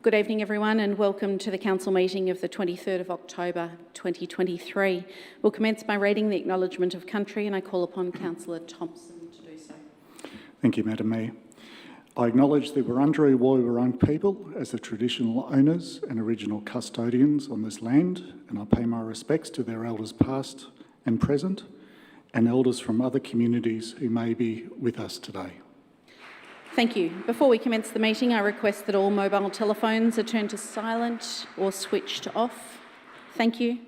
Good evening, everyone, and welcome to the Council meeting of the 23rd of October 2023. We'll commence by reading the Acknowledgement of Country, and I call upon Councillor Thompson to do so. Thank you, Madam Mayor. I acknowledge the Wurundjeri Woi-wurrung people as the traditional owners and original custodians on this land, and I pay my respects to their elders past and present, and elders from other communities who may be with us today. Thank you. Before we commence the meeting, I request that all mobile telephones are turned to silent or switched off. Thank you.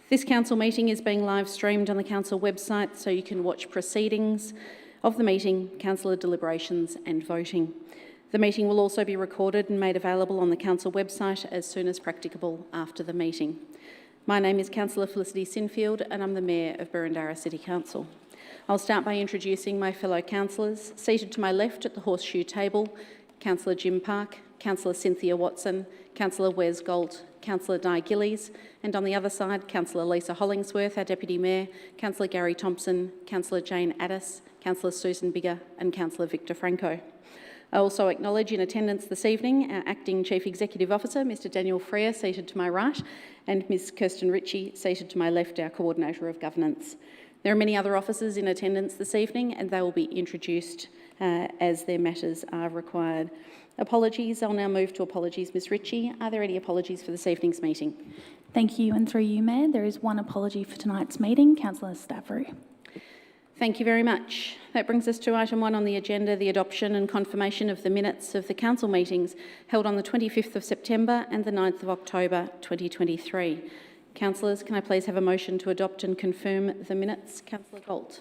This council meeting is being live streamed on the council website, so you can watch proceedings of the meeting, councillor deliberations and voting. The meeting will also be recorded and made available on the council website as soon as practicable after the meeting. My name is Councillor Felicity Sinfield and I'm the Mayor of Boroondara City Council. I'll start by introducing my fellow councillors. Seated to my left at the horseshoe table, Councillor Jim Park, Councillor Cynthia Watson, Councillor Wes Galt, Councillor Di Gillies, and on the other side, Councillor Lisa Hollingsworth, our Deputy Mayor, Councillor Gary Thompson, Councillor Jane Addis, Councillor Susan Bigger and Councillor Victor Franco. I also acknowledge in attendance this evening our Acting Chief Executive Officer, Mr Daniel Freer, seated to my right, and Ms Kirsten Ritchie, seated to my left, our Coordinator of Governance. There are many other officers in attendance this evening and they will be introduced as their matters are required. Apologies, I'll now move to apologies. Ms Ritchie, are there any apologies for this evening's meeting? Thank you, and through you, Mayor, there is one apology for tonight's meeting. Councillor Stavrou. Thank you very much. That brings us to item 1 on the agenda, the adoption and confirmation of the minutes of the council meetings held on the 25th of September and the 9th of October 2023. Councillors, can I please have a motion to adopt and confirm the minutes? Councillor Galt.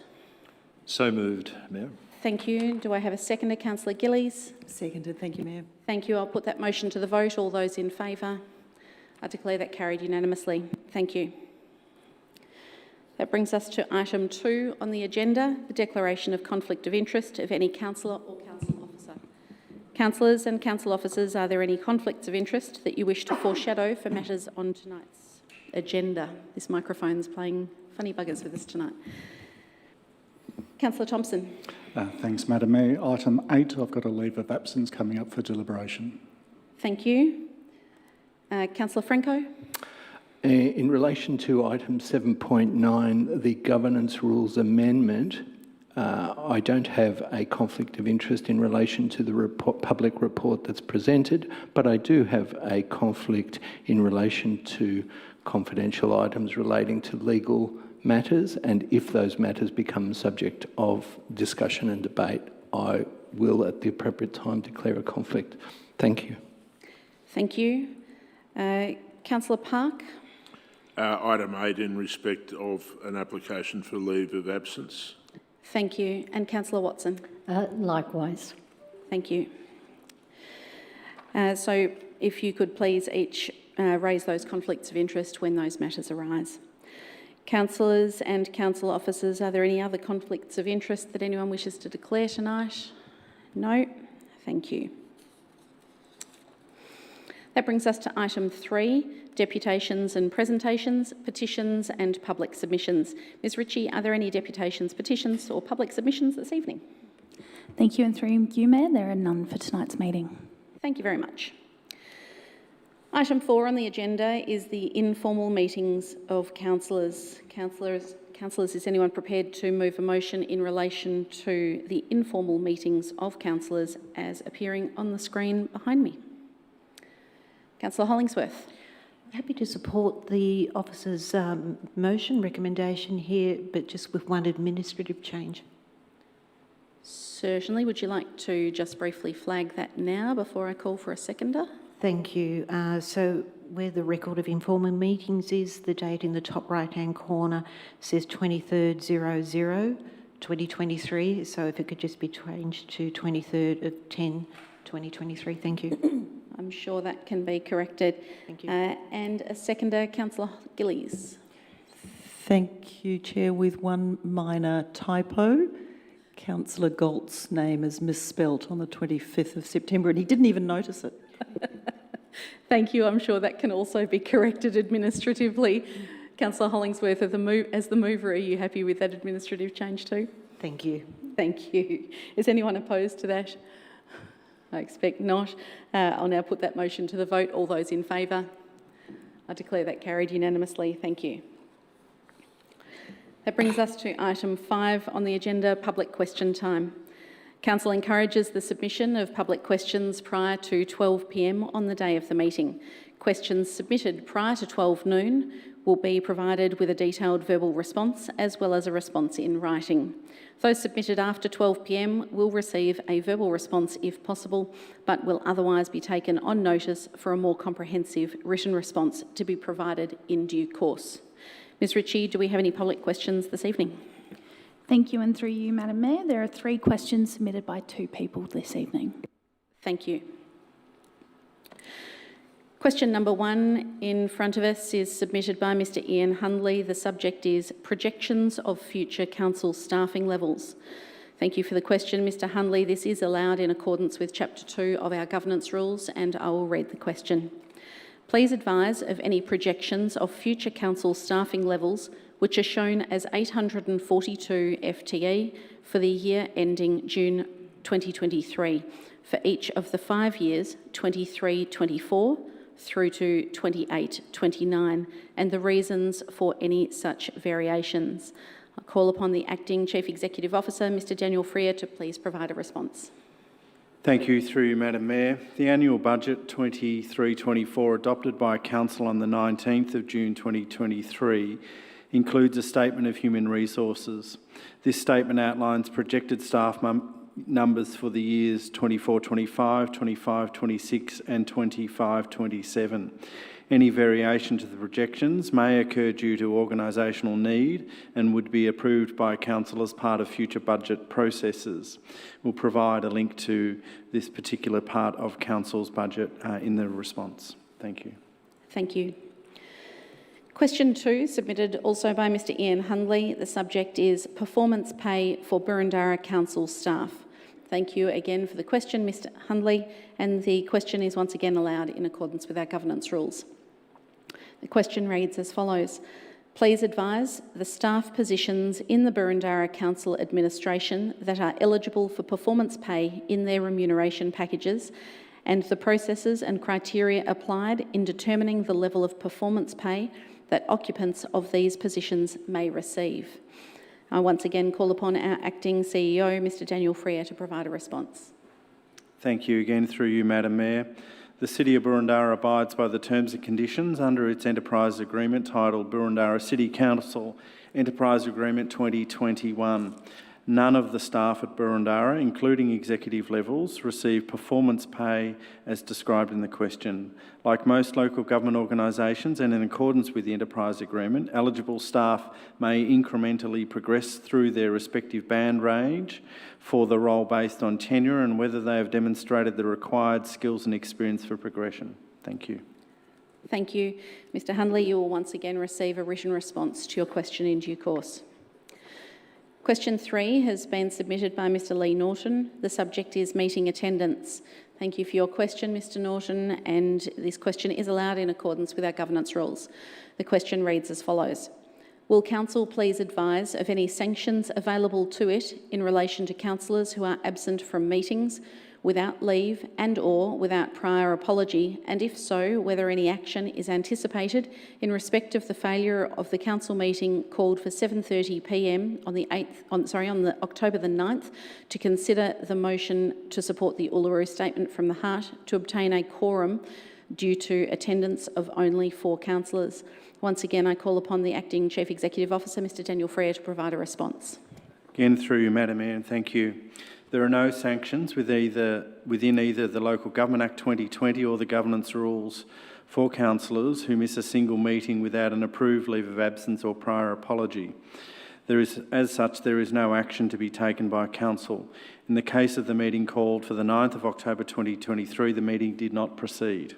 So moved, Mayor. Thank you. Do I have a seconder? Councillor Gillies. Seconded. Thank you, Mayor. Thank you. I'll put that motion to the vote. All those in favour? I declare that carried unanimously. Thank you. That brings us to item 2 on the agenda, the declaration of conflict of interest of any councillor or council officer. Councillors and council officers, are there any conflicts of interest that you wish to foreshadow for matters on tonight's agenda? This microphone's playing funny buggers with us tonight. Councillor Thompson. Thanks, Madam Mayor. Item 8, I've got a leave of absence coming up for deliberation. Thank you. Councillor Franco. In relation to item 7.9, the governance rules amendment, I don't have a conflict of interest in relation to the public report that's presented, but I do have a conflict in relation to confidential items relating to legal matters, and if those matters become subject of discussion and debate, I will at the appropriate time declare a conflict. Thank you. Thank you. Councillor Park. Item 8 in respect of an application for leave of absence. Thank you. And Councillor Watson? Likewise. Thank you. So if you could please each raise those conflicts of interest when those matters arise. Councillors and council officers, are there any other conflicts of interest that anyone wishes to declare tonight? No? Thank you. That brings us to item 3, deputations and presentations, petitions and public submissions. Ms Ritchie, are there any deputations, petitions or public submissions this evening? Thank you, and through you, Mayor, there are none for tonight's meeting. Thank you very much. Item 4 on the agenda is the informal meetings of councillors. Councillors, is anyone prepared to move a motion in relation to the informal meetings of councillors as appearing on the screen behind me? Councillor Hollingsworth. Happy to support the officer's motion recommendation here, but just with one administrative change. Certainly. Would you like to just briefly flag that now before I call for a seconder? Thank you. So where the record of informal meetings is, the date in the top right-hand corner says 23rd 2023. So if it could just be changed to 23rd of 10, 2023. Thank you. I'm sure that can be corrected. Thank you. And a seconder, Councillor Gillies. Thank you, Chair. With one minor typo, Councillor Galt's name is misspelt on the 25th of September and he didn't even notice it. Thank you. I'm sure that can also be corrected administratively. Councillor Hollingsworth, as the mover, are you happy with that administrative change too? Thank you. Thank you. Is anyone opposed to that? I expect not. I'll now put that motion to the vote. All those in favour? I declare that carried unanimously. Thank you. That brings us to item 5 on the agenda, public question time. Council encourages the submission of public questions prior to 12 p.m. on the day of the meeting. Questions submitted prior to 12 noon will be provided with a detailed verbal response as well as a response in writing. Those submitted after 12 p.m. will receive a verbal response if possible, but will otherwise be taken on notice for a more comprehensive written response to be provided in due course. Ms Ritchie, do we have any public questions this evening? Thank you, and through you, Madam Mayor, there are 3 questions submitted by 2 people this evening. Thank you. Question number 1 in front of us is submitted by Mr Ian Hundley. The subject is projections of future council staffing levels. Thank you for the question, Mr Hundley. This is allowed in accordance with Chapter 2 of our governance rules, and I will read the question. Please advise of any projections of future council staffing levels which are shown as 842 FTE for the year ending June 2023 for each of the 5 years 23-24 through to 28-29, and the reasons for any such variations. I call upon the Acting Chief Executive Officer, Mr Daniel Freer, to please provide a response. Thank you, through you, Madam Mayor. The annual budget 23-24 adopted by Council on the 19th of June 2023 includes a statement of human resources. This statement outlines projected staff numbers for the years 24-25, 25-26 and 25-27. Any variation to the projections may occur due to organisational need and would be approved by Council as part of future budget processes. We'll provide a link to this particular part of Council's budget in the response. Thank you. Thank you. Question 2, submitted also by Mr Ian Hundley. The subject is performance pay for Boroondara Council staff. Thank you again for the question, Mr Hundley, and the question is once again allowed in accordance with our governance rules. The question reads as follows. Please advise the staff positions in the Boroondara Council administration that are eligible for performance pay in their remuneration packages and the processes and criteria applied in determining the level of performance pay that occupants of these positions may receive. I once again call upon our Acting CEO, Mr Daniel Freer, to provide a response. Thank you again, through you, Madam Mayor. The City of Boroondara abides by the terms and conditions under its enterprise agreement titled Boroondara City Council Enterprise Agreement 2021. None of the staff at Boroondara, including executive levels, receive performance pay as described in the question. Like most local government organisations and in accordance with the enterprise agreement, eligible staff may incrementally progress through their respective band range for the role based on tenure and whether they have demonstrated the required skills and experience for progression. Thank you. Thank you. Mr Hundley, you will once again receive a written response to your question in due course. Question 3 has been submitted by Mr Lee Norton. The subject is meeting attendance. Thank you for your question, Mr Norton, and this question is allowed in accordance with our governance rules. The question reads as follows. Will Council please advise of any sanctions available to it in relation to councillors who are absent from meetings without leave and/or without prior apology, and if so, whether any action is anticipated in respect of the failure of the council meeting called for 7:30 p.m. on October the 9th to consider the motion to support the Uluru Statement from the Heart to obtain a quorum due to attendance of only 4 councillors. Once again, I call upon the Acting Chief Executive Officer, Mr Daniel Freer, to provide a response. Again, through you, Madam Mayor, and thank you. There are no sanctions within either the Local Government Act 2020 or the governance rules for councillors who miss a single meeting without an approved leave of absence or prior apology. As such, there is no action to be taken by Council. In the case of the meeting called for the 9th of October 2023, the meeting did not proceed.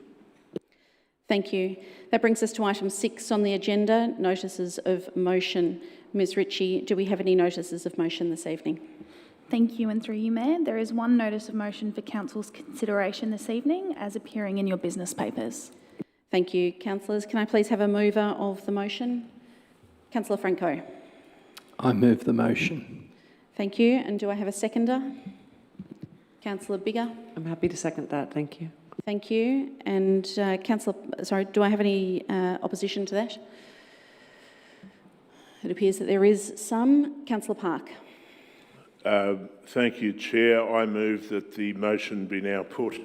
Thank you. That brings us to item 6 on the agenda, notices of motion. Ms Ritchie, do we have any notices of motion this evening? Thank you, and through you, Mayor, there is 1 notice of motion for Council's consideration this evening as appearing in your business papers. Thank you. Councillors, can I please have a mover of the motion? Councillor Franco. I move the motion. Thank you. And do I have a seconder? Councillor Biggar. I'm happy to second that, thank you. Thank you. And do I have any opposition to that? It appears that there is some. Councillor Park. Thank you, Chair. I move that the motion be now put.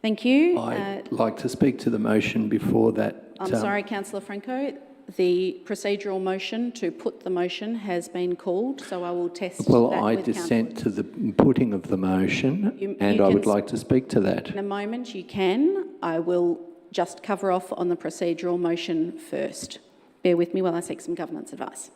Thank you. I'd like to speak to the motion before that. I'm sorry, Councillor Franco. The procedural motion to put the motion has been called, so I will test Well, that I with dissent councillors. to the putting of the motion, and I would like to speak to that. In a moment, you can. I will just cover off on the procedural motion first. Bear with me while I seek some governance advice.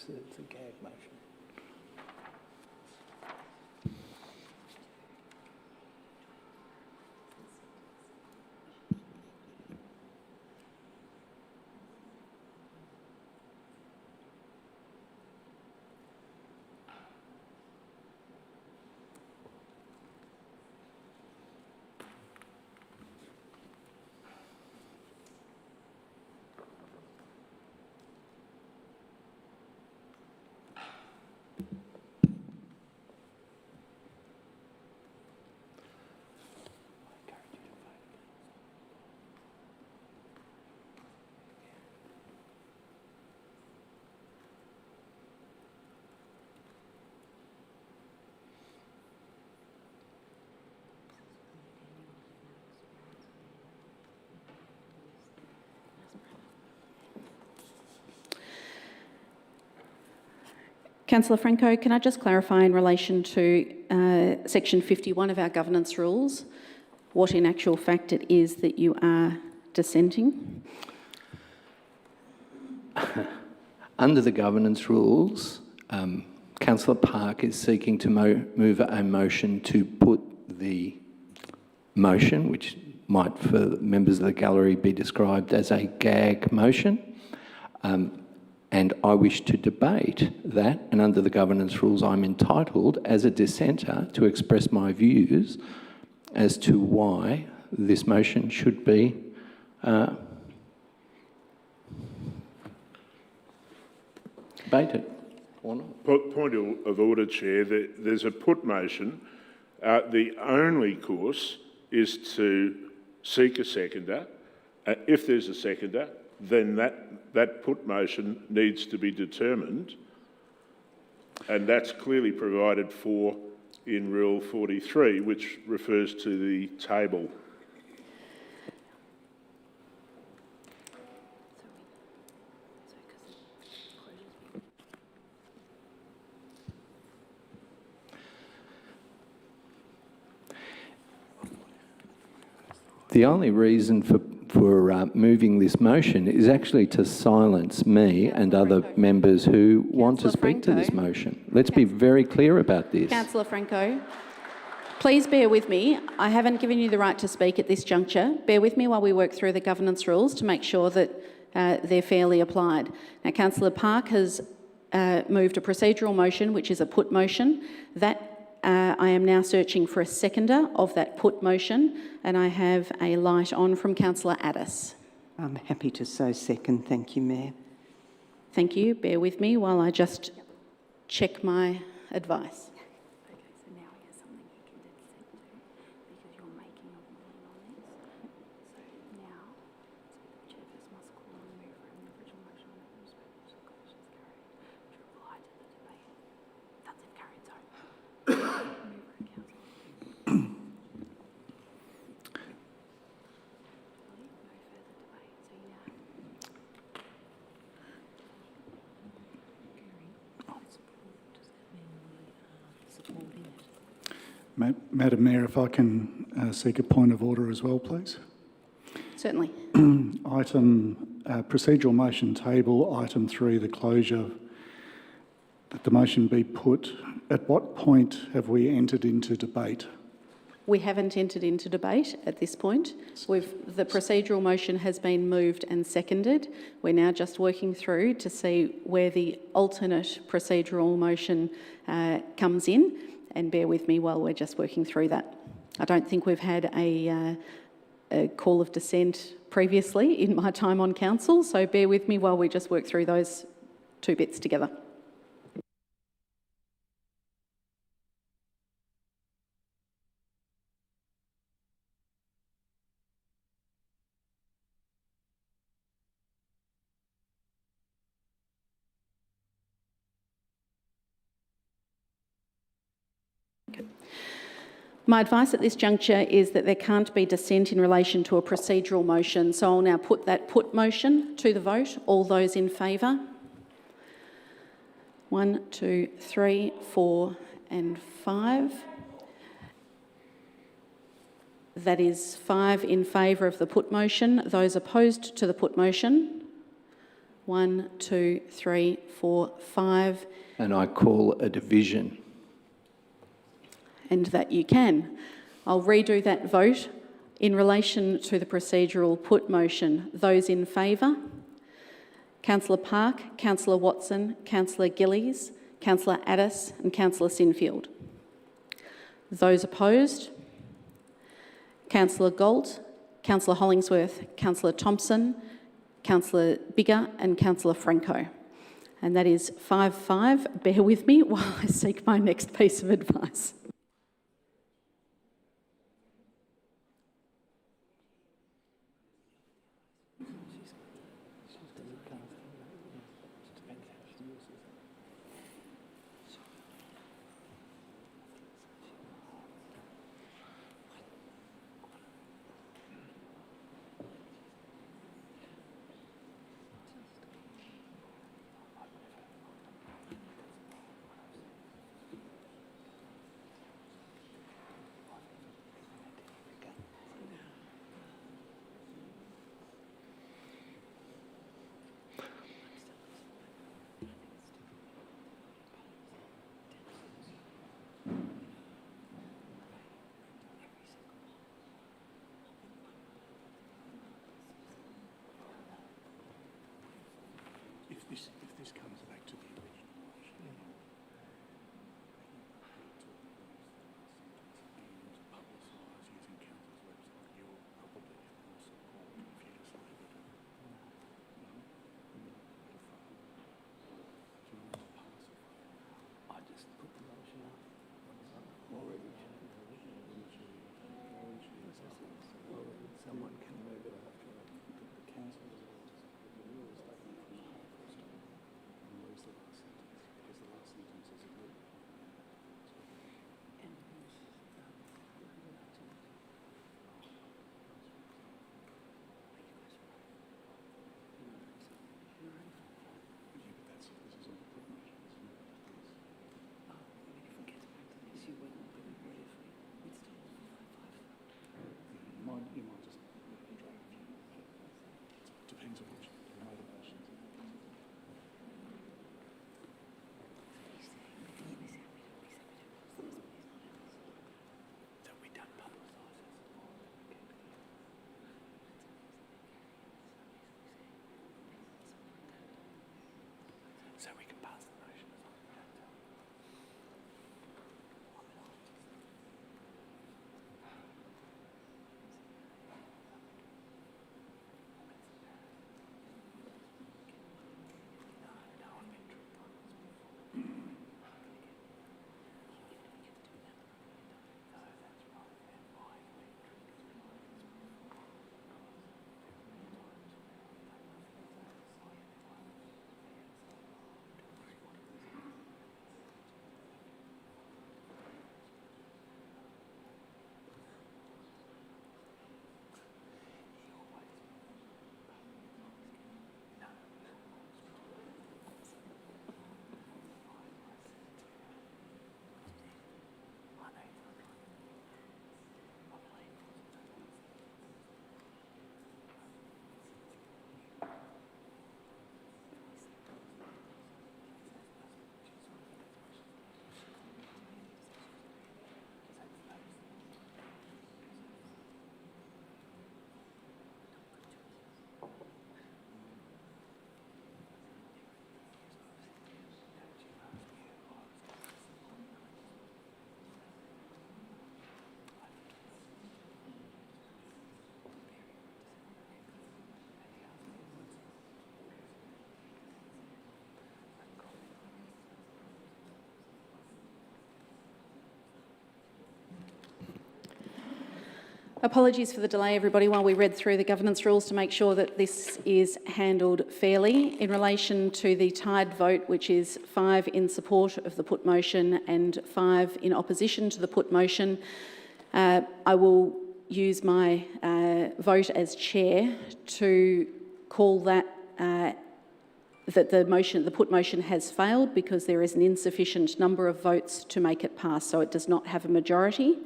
It's a gag motion. Councillor Franco, can I just clarify in relation to section 51 of our governance rules, what in actual fact it is that you are dissenting? Under the governance rules, Councillor Park is seeking to move a motion to put the motion, which might for members of the gallery be described as a gag motion, and I wish to debate that, and under the governance rules I'm entitled as a dissenter to express my views as to why this motion should be debated or not. Point of order, Chair. There's a put motion. The only course is to seek a seconder. If there's a seconder, then that put motion needs to be determined, and that's clearly provided for in Rule 43, which refers to the table. The only reason for moving this motion is actually to silence me and other members who want to speak to this motion. Let's be very clear about this. Councillor Franco, please bear with me. I haven't given you the right to speak at this juncture. Bear with me while we work through the governance rules to make sure that they're fairly applied. Now, Councillor Park has moved a procedural motion, which is a put motion. That I am now searching for a seconder of that put motion, and I have a light on from Councillor Addis. I'm happy to so second, thank you, Mayor. Thank you. Bear with me while I just check my advice. Okay, so now he has something he can consent to because you're making a ruling on this. So now, the chairperson must call and move from the original motion on the respective questions carried to reply to the debate. That's if carried, sorry. Madam Mayor, if I can seek a point of order as well, please. Certainly. Procedural motion table, item 3, the closure, that the motion be put. At what point have we entered into debate? We haven't entered into debate at this point. The procedural motion has been moved and seconded. We're now just working through to see where the alternate procedural motion comes in, and bear with me while we're just working through that. I don't think we've had a a call of dissent previously in my time on council, so bear with me while we just work through those two bits together. My advice at this juncture is that there can't be dissent in relation to a procedural motion, so I'll now put that put motion to the vote. All those in favour? 1, 2, 3, 4 and 5. That is 5 in favour of the put motion. Those opposed to the put motion? 1, 2, 3, 4, 5. And I call a division. And that you can. I'll redo that vote in relation to the procedural put motion. Those in favour? Councillor Park, Councillor Watson, Councillor Gillies, Councillor Addis and Councillor Sinfield. Those opposed? Councillor Galt, Councillor Hollingsworth, Councillor Thompson, Councillor Bigger and Councillor Franco. And that is 5-5. Bear with me while I seek my next piece of advice. If this comes back to the original motion, publicise using council's website, you'll probably also call confused labour. I just put the motion up already. Someone can move it after the council. Apologies for the delay, everybody, while we read through the governance rules to make sure that this is handled fairly. In relation to the tied vote, which is 5 in support of the put motion and 5 in opposition to the put motion, I will use my vote as chair to call that the put motion has failed because there is an insufficient number of votes to make it pass, so it does not have a majority.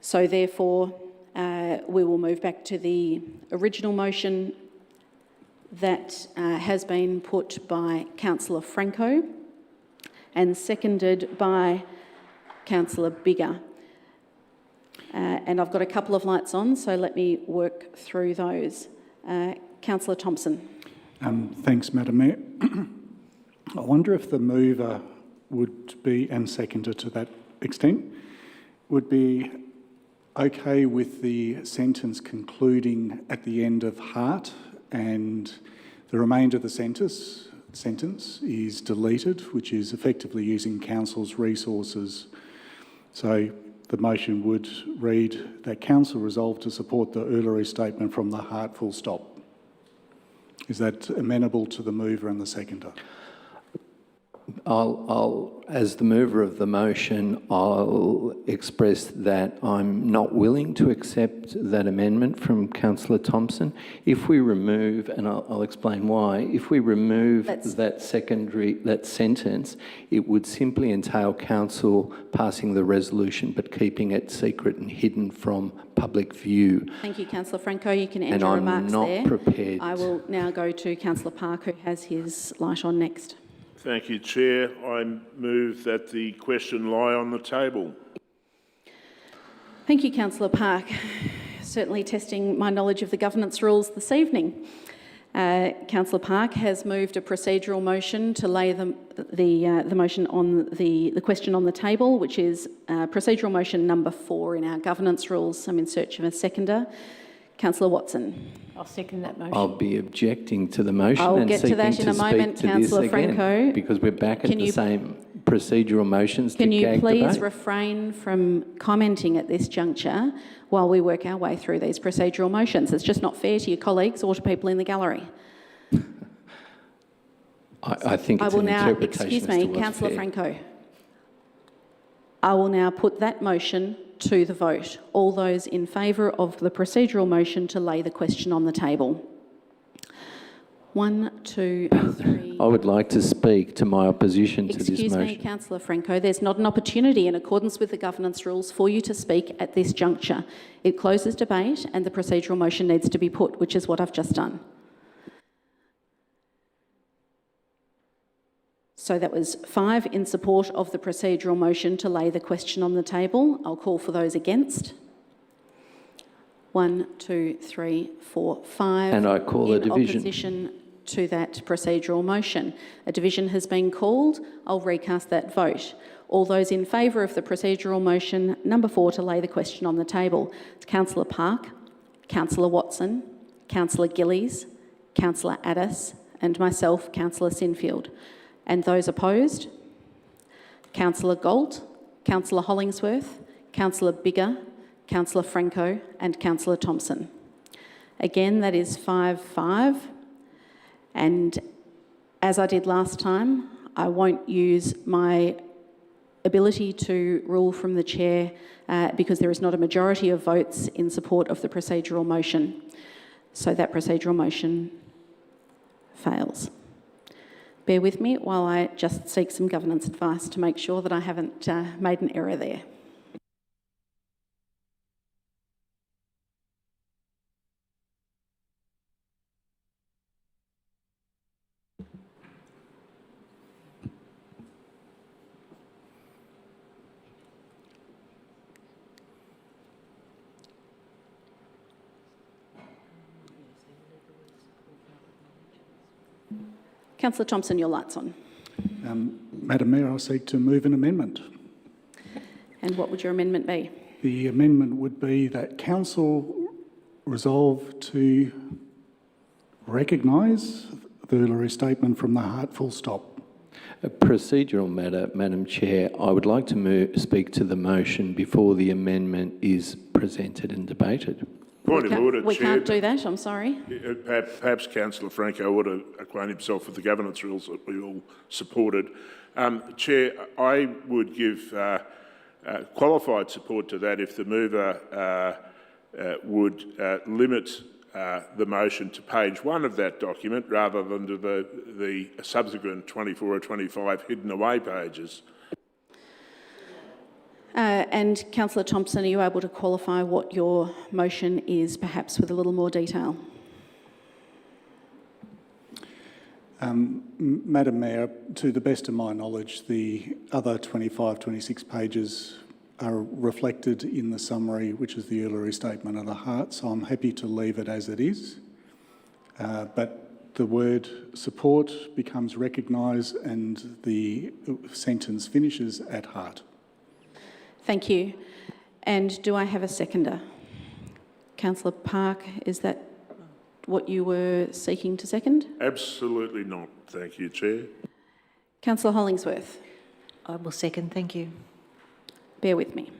So therefore, we will move back to the original motion that has been put by Councillor Franco and seconded by Councillor Biggar. And I've got a couple of lights on, so let me work through those. Councillor Thompson. Thanks, Madam Mayor. I wonder if the mover would be, and seconder to that extent, would be okay with the sentence concluding at the end of heart and the remainder of the sentence is deleted, which is effectively using council's resources. So the motion would read that council resolved to support the Uluru Statement from the heart, full stop. Is that amenable to the mover and the seconder? As the mover of the motion, I'll express that I'm not willing to accept that amendment from Councillor Thompson. If we remove, and I'll explain why, if we remove that sentence, it would simply entail council passing the resolution but keeping it secret and hidden from public view. Thank you, Councillor Franco. You can end your remarks there. And I'm not prepared. I will now go to Councillor Park, who has his light on next. Thank you, Chair. I move that the question lie on the table. Thank you, Councillor Park. Certainly testing my knowledge of the governance rules this evening. Councillor Park has moved a procedural motion to lay the motion on the question on the table, which is procedural motion number 4 in our governance rules. I'm in search of a seconder. Councillor Watson. I'll second that motion. I'll be objecting to the motion I'll and get to seeking that in a moment, speak to Councillor this again, Franco. because we're back at the same procedural motions to Can you gag please debate. refrain from commenting at this juncture while we work our way through these procedural motions? It's just not fair to your colleagues or to people in the gallery. I think I it's will an now, interpretation excuse as to me, what's Councillor fair. Franco. I will now put that motion to the vote. All those in favour of the procedural motion to lay the question on the table. 1, 2, 3. I would like to speak to my opposition to this motion. Excuse me, Councillor Franco, there's not an opportunity in accordance with the governance rules for you to speak at this juncture. It closes debate and the procedural motion needs to be put, which is what I've just done. So that was 5 in support of the procedural motion to lay the question on the table. I'll call for those against. 1, 2, 3, 4, 5. And I call a division. In opposition to that procedural motion. A division has been called. I'll recast that vote. All those in favour of the procedural motion, number 4, to lay the question on the table. It's Councillor Park, Councillor Watson, Councillor Gillies, Councillor Addis, and myself, Councillor Sinfield. And those opposed? Councillor Galt, Councillor Hollingsworth, Councillor Biggar, Councillor Franco and Councillor Thompson. Again, that is 5-5. And as I did last time, I won't use my ability to rule from the chair because there is not a majority of votes in support of the procedural motion. So that procedural motion fails. Bear with me while I just seek some governance advice to make sure that I haven't made an error there. Councillor Thompson, your light's on. Madam Mayor, I seek to move an amendment. And what would your amendment be? The amendment would be that council resolve to recognise the Uluru Statement from the heart, full stop. A procedural matter, Madam Chair. I would like to speak to the motion before the amendment is presented and debated. Point of order, We Chair. can't do that, I'm sorry. Perhaps Councillor Franco ought to acquaint himself with the governance rules that we all supported. Chair, I would give qualified support to that if the mover would limit the motion to page 1 of that document rather than to the subsequent 24 or 25 hidden away pages. And Councillor Thompson, are you able to qualify what your motion is, perhaps with a little more detail? Madam Mayor, to the best of my knowledge, the other 25, 26 pages are reflected in the summary, which is the earlier statement of the heart, so I'm happy to leave it as it is. But the word support becomes recognise and the sentence finishes at heart. Thank you. And do I have a seconder? Councillor Park, is that what you were seeking to second? Absolutely not. Thank you, Chair. Councillor Hollingsworth, I will second, thank you. bear with me.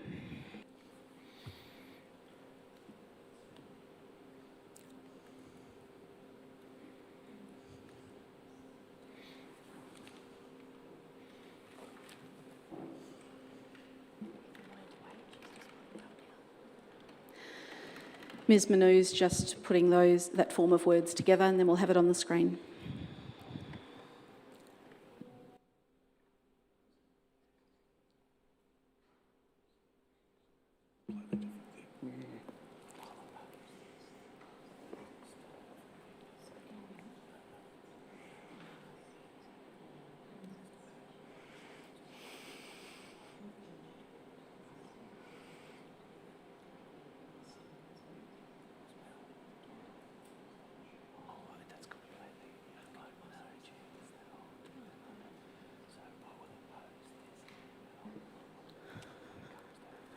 Ms Manu's just putting that form of words together and then we'll have it on the screen.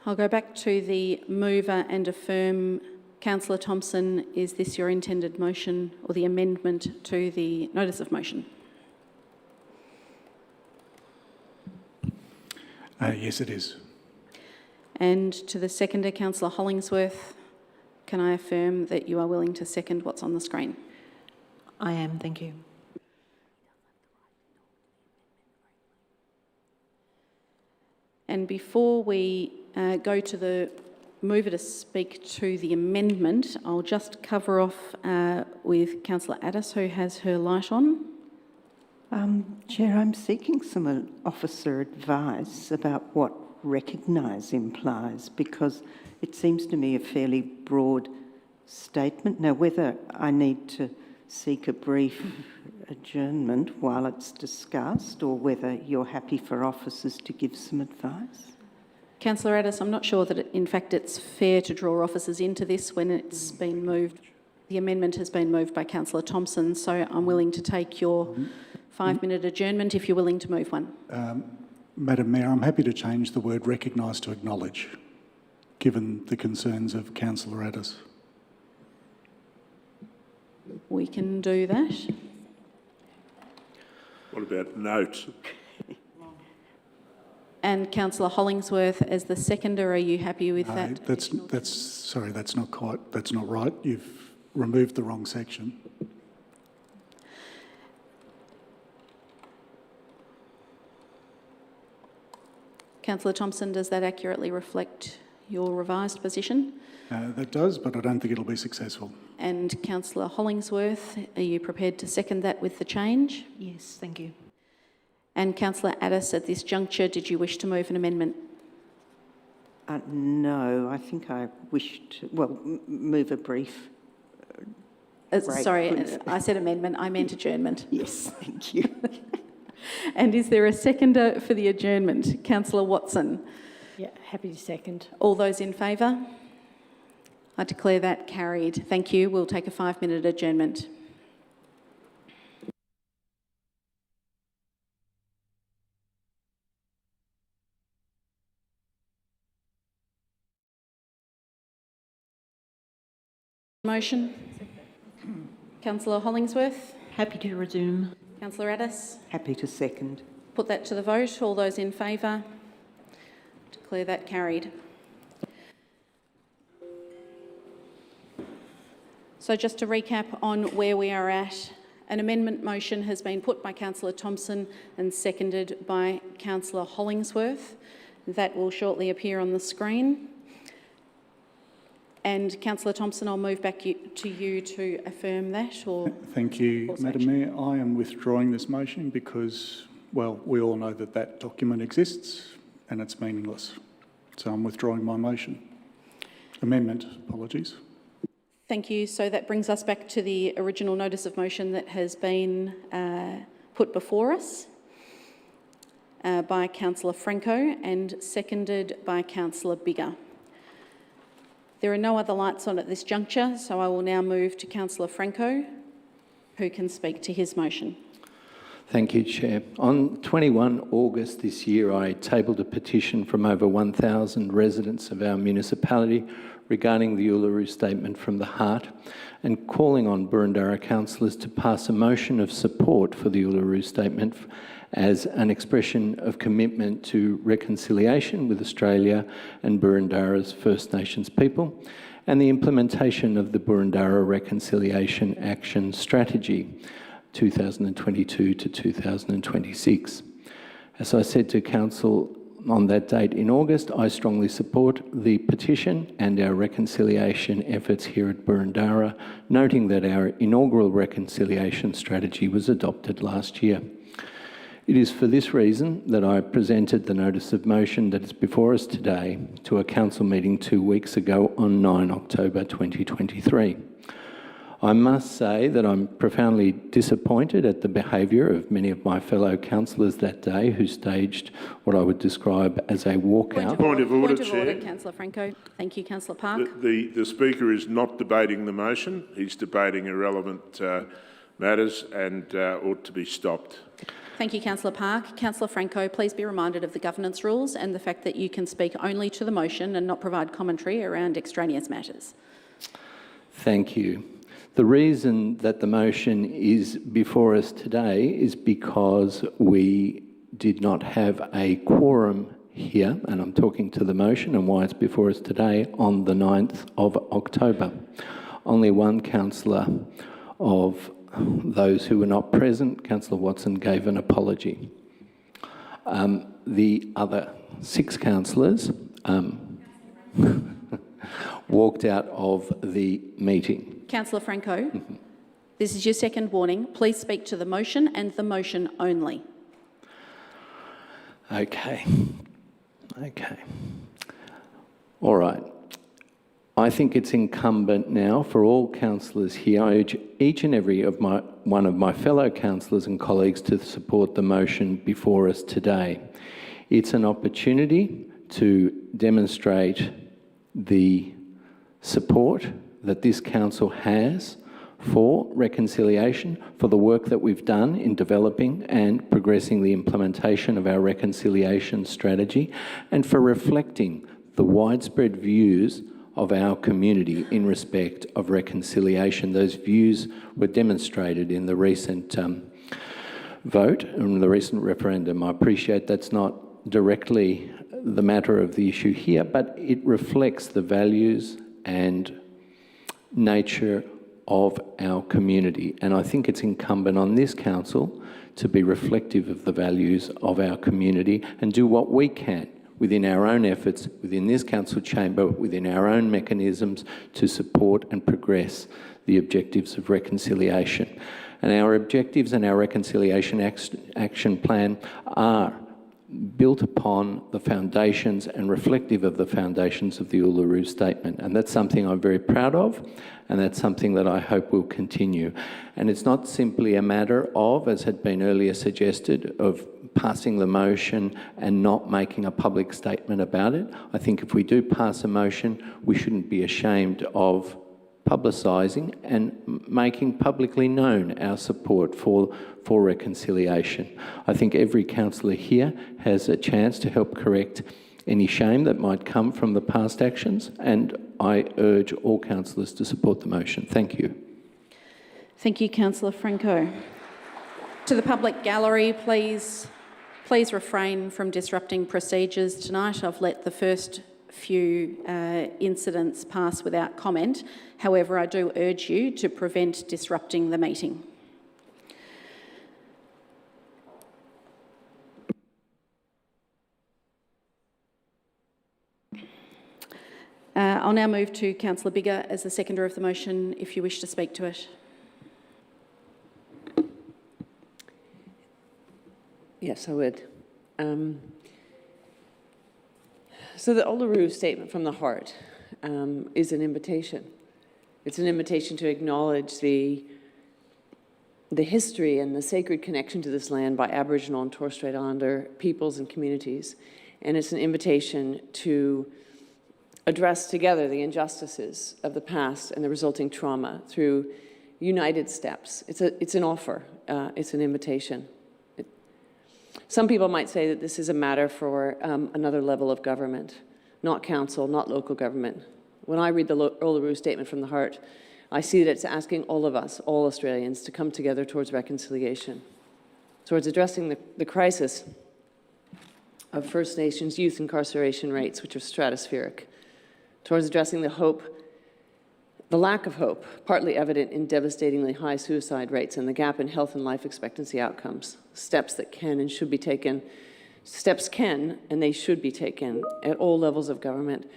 I'll go back to the mover and affirm. Councillor Thompson, is this your intended motion or the amendment to the notice of motion? Yes, it is. And to the seconder, Councillor Hollingsworth, can I affirm that you are willing to second what's on the screen? I am, thank you. And before we go to the mover to speak to the amendment, I'll just cover off with Councillor Addis, who has her light on. Chair, I'm seeking some officer advice about what recognise implies, because it seems to me a fairly broad statement. Now, whether I need to seek a brief adjournment while it's discussed, or whether you're happy for officers to give some advice. Councillor Addis, I'm not sure that, in fact, it's fair to draw officers into this when it's been moved. The amendment has been moved by Councillor Thompson, so I'm willing to take your 5-minute adjournment if you're willing to move one. Madam Mayor, I'm happy to change the word recognise to acknowledge, given the concerns of Councillor Addis. We can do that. What about note? And Councillor Hollingsworth, as the seconder, are you happy with that? Sorry, that's not right. You've removed the wrong section. Councillor Thompson, does that accurately reflect your revised position? That does, but I don't think it'll be successful. And Councillor Hollingsworth, are you prepared to second that with the change? Yes, thank you. And Councillor Addis, at this juncture, did you wish to move an amendment? No, I think I wish to, move a brief. Break, Sorry, please. I said amendment, I meant adjournment. Yes, thank you. And is there a seconder for the adjournment? Councillor Watson. Yeah, happy to second. All those in favour? I declare that carried. Thank you. We'll take a 5-minute adjournment. Motion. Councillor Hollingsworth. Happy to resume. Councillor Addis. Happy to second. Put that to the vote. All those in favour? Declare that carried. So just to recap on where we are at, an amendment motion has been put by Councillor Thompson and seconded by Councillor Hollingsworth. That will shortly appear on the screen. And Councillor Thompson, I'll move back to you to affirm that. Or Thank you, Course Madam action. Mayor. I am withdrawing this motion because, well, we all know that that document exists and it's meaningless. So I'm withdrawing my motion. Amendment, apologies. Thank you. So that brings us back to the original notice of motion that has been put before us by Councillor Franco and seconded by Councillor Biggar. There are no other lights on at this juncture, so I will now move to Councillor Franco, who can speak to his motion. Thank you, Chair. On 21 August this year, I tabled a petition from over 1,000 residents of our municipality regarding the Uluru Statement from the Heart and calling on Boroondara councillors to pass a motion of support for the Uluru Statement as an expression of commitment to reconciliation with Australia and Boroondara's First Nations people and the implementation of the Boroondara Reconciliation Action Strategy 2022 to 2026. As I said to Council on that date in August, I strongly support the petition and our reconciliation efforts here at Boroondara, noting that our inaugural reconciliation strategy was adopted last year. It is for this reason that I presented the notice of motion that is before us today to a council meeting 2 weeks ago on 9 October 2023. I must say that I'm profoundly disappointed at the behaviour of many of my fellow councillors that day who staged what I would describe as a walkout. Point of order, Point of Chair. order, Councillor Franco. Thank you, Councillor Park. The Speaker is not debating the motion. He's debating irrelevant matters and ought to be stopped. Thank you, Councillor Park. Councillor Franco, please be reminded of the governance rules and the fact that you can speak only to the motion and not provide commentary around extraneous matters. Thank you. The reason that the motion is before us today is because we did not have a quorum here, and I'm talking to the motion and why it's before us today, on the 9th of October. Only one councillor of those who were not present, Councillor Watson, gave an apology. The other 6 councillors walked out of the meeting. Councillor Franco, this is your second warning. Please speak to the motion and the motion only. Okay. All right. I think it's incumbent now for all councillors here, I urge each and every one of my fellow councillors and colleagues to support the motion before us today. It's an opportunity to demonstrate the support that this council has for reconciliation, for the work that we've done in developing and progressing the implementation of our reconciliation strategy, and for reflecting the widespread views of our community in respect of reconciliation. Those views were demonstrated in the recent vote, in the recent referendum. I appreciate that's not directly the matter of the issue here, but it reflects the values and nature of our community. And I think it's incumbent on this council to be reflective of the values of our community and do what we can within our own efforts, within this council chamber, within our own mechanisms to support and progress the objectives of reconciliation. And our objectives and our reconciliation action plan are built upon the foundations and reflective of the foundations of the Uluru Statement. And that's something I'm very proud of, and that's something that I hope will continue. And it's not simply a matter of, as had been earlier suggested, of passing the motion and not making a public statement about it. I think if we do pass a motion, we shouldn't be ashamed of publicising and making publicly known our support for reconciliation. I think every councillor here has a chance to help correct any shame that might come from the past actions, and I urge all councillors to support the motion. Thank you. Thank you, Councillor Franco. To the public gallery, please refrain from disrupting procedures tonight. I've let the first few incidents pass without comment. However, I do urge you to prevent disrupting the meeting. I'll now move to Councillor Biggar as the seconder of the motion, if you wish to speak to it. Yes, I would. So the Uluru Statement from the Heart is an invitation. It's an invitation to acknowledge the history and the sacred connection to this land by Aboriginal and Torres Strait Islander peoples and communities. And it's an invitation to address together the injustices of the past and the resulting trauma through united steps. It's an offer. It's an invitation. Some people might say that this is a matter for another level of government, not council, not local government. When I read the Uluru Statement from the Heart, I see that it's asking all of us, all Australians, to come together towards reconciliation, towards addressing the crisis of First Nations youth incarceration rates, which are stratospheric, towards addressing the lack of hope, partly evident in devastatingly high suicide rates and the gap in health and life expectancy outcomes, steps that can and should be taken, steps can and they should be taken at all levels of government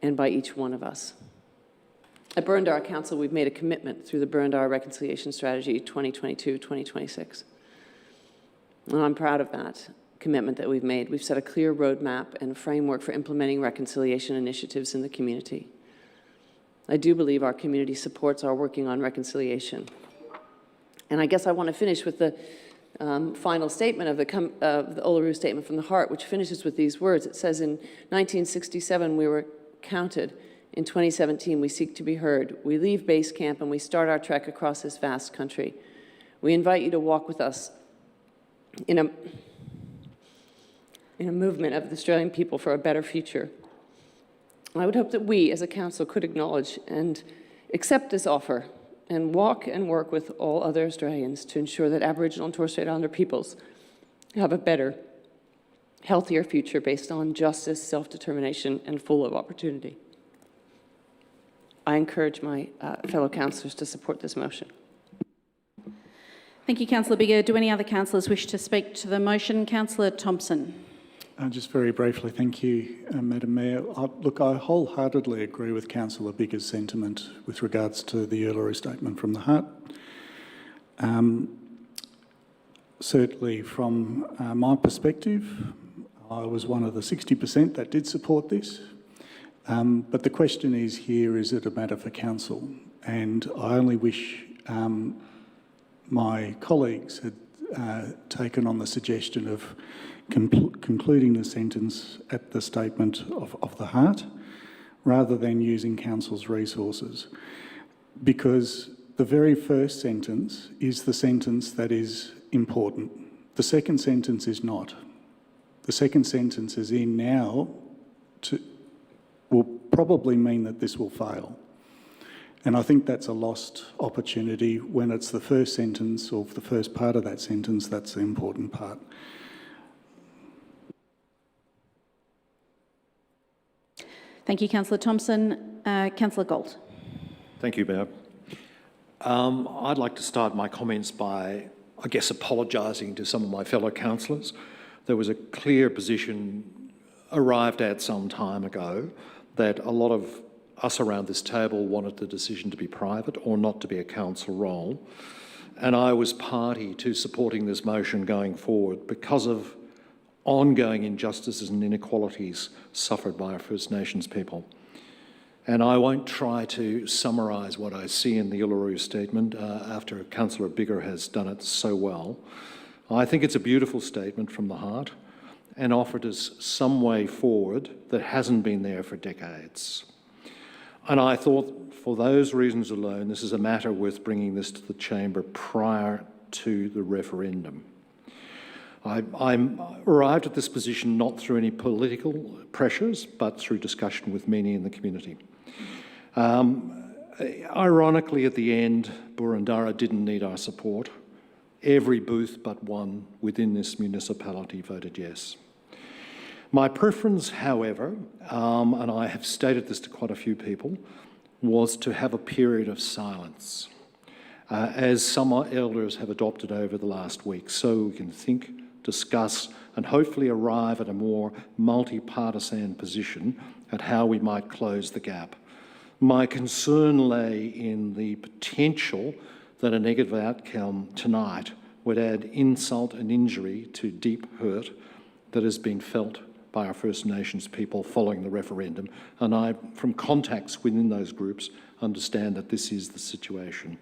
and by each one of us. At Burundara Council, we've made a commitment through the Burundara Reconciliation Strategy 2022-2026. And I'm proud of that commitment that we've made. We've set a clear roadmap and framework for implementing reconciliation initiatives in the community. I do believe our community supports our working on reconciliation. And I guess I want to finish with the final statement of the Uluru Statement from the Heart, which finishes with these words. It says, in 1967, we were counted. In 2017, we seek to be heard. We leave base camp and we start our trek across this vast country. We invite you to walk with us in a movement of the Australian people for a better future. I would hope that we, as a council, could acknowledge and accept this offer and walk and work with all other Australians to ensure that Aboriginal and Torres Strait Islander peoples have a better, healthier future based on justice, self-determination, and full of opportunity. I encourage my fellow councillors to support this motion. Thank you, Councillor Biggar. Do any other councillors wish to speak to the motion? Councillor Thompson. Just very briefly, thank you, Madam Mayor. Look, I wholeheartedly agree with Councillor Biggar's sentiment with regards to the Uluru Statement from the Heart. Certainly from my perspective, I was one of the 60% that did support this. But the question is here, is it a matter for council? And I only wish my colleagues had taken on the suggestion of concluding the sentence at the statement of the heart, rather than using council's resources. Because the very first sentence is the sentence that is important. The second sentence is not. The second sentence is in now will probably mean that this will fail. And I think that's a lost opportunity when it's the first sentence or the first part of that sentence that's the important part. Thank you, Councillor Thompson. Councillor Galt. Thank you, Mayor. I'd like to start my comments by, I guess, apologising to some of my fellow councillors. There was a clear position arrived at some time ago that a lot of us around this table wanted the decision to be private or not to be a council role. And I was party to supporting this motion going forward because of ongoing injustices and inequalities suffered by our First Nations people. And I won't try to summarise what I see in the Uluru Statement after Councillor Biggar has done it so well. I think it's a beautiful statement from the heart and offered us some way forward that hasn't been there for decades. And I thought, for those reasons alone, this is a matter worth bringing this to the chamber prior to the referendum. I'm arrived at this position not through any political pressures, but through discussion with many in the community. Ironically, at the end, Burundara didn't need our support. Every booth but one within this municipality voted yes. My preference, however, and I have stated this to quite a few people, was to have a period of silence, as some elders have adopted over the last week, so we can think, discuss, and hopefully arrive at a more multi-partisan position at how we might close the gap. My concern lay in the potential that a negative outcome tonight would add insult and injury to deep hurt that has been felt by our First Nations people following the referendum. And I, from contacts within those groups, understand that this is the situation.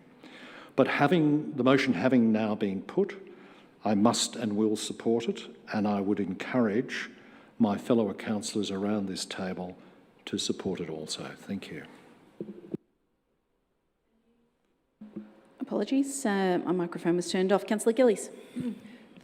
But the motion having now been put, I must and will support it, and I would encourage my fellow councillors around this table to support it also. Thank you. Apologies, my microphone was turned off. Councillor Gillies.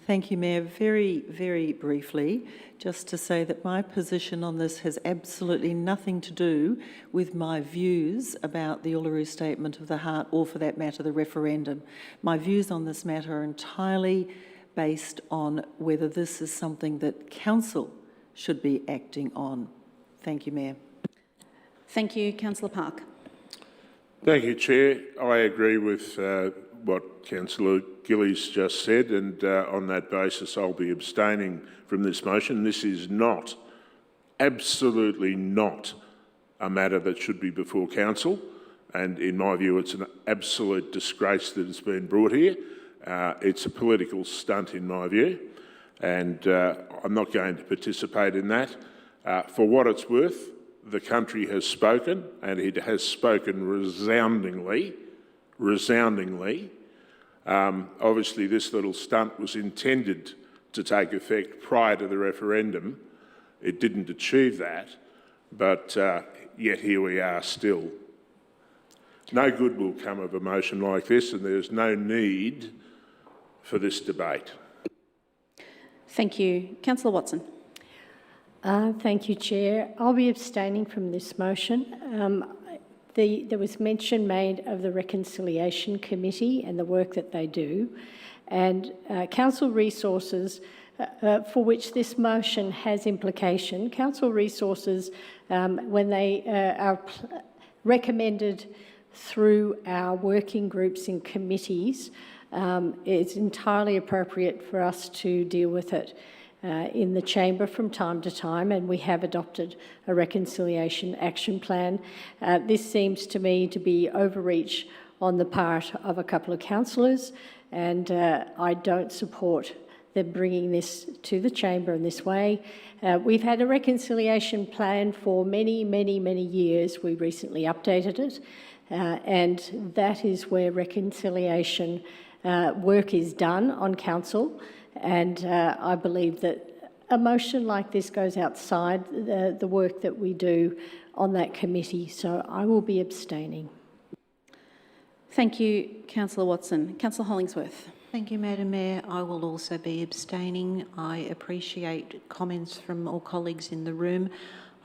Thank you, Mayor. Very, very briefly, just to say that my position on this has absolutely nothing to do with my views about the Uluru Statement of the Heart, or for that matter, the referendum. My views on this matter are entirely based on whether this is something that Council should be acting on. Thank you, Mayor. Thank you, Councillor Park. Thank you, Chair. I agree with what Councillor Gillies just said, and on that basis I'll be abstaining from this motion. This is not, absolutely not, a matter that should be before Council, and in my view it's an absolute disgrace that it's been brought here. It's a political stunt in my view, and I'm not going to participate in that. For what it's worth, the country has spoken, and it has spoken resoundingly. Obviously, this little stunt was intended to take effect prior to the referendum. It didn't achieve that, but yet here we are still. No good will come of a motion like this, and there's no need for this debate. Thank you. Councillor Watson. Thank you, Chair. I'll be abstaining from this motion. There was mention made of the Reconciliation Committee and the work that they do, and council resources for which this motion has implication. Council resources, when they are recommended through our working groups in committees, it's entirely appropriate for us to deal with it in the chamber from time to time, and we have adopted a reconciliation action plan. This seems to me to be overreach on the part of a couple of councillors, and I don't support them bringing this to the chamber in this way. We've had a reconciliation plan for many, many, many years. We recently updated it, and that is where reconciliation work is done on council. And I believe that a motion like this goes outside the work that we do on that committee, so I will be abstaining. Thank you, Councillor Watson. Councillor Hollingsworth. Thank you, Madam Mayor. I will also be abstaining. I appreciate comments from all colleagues in the room.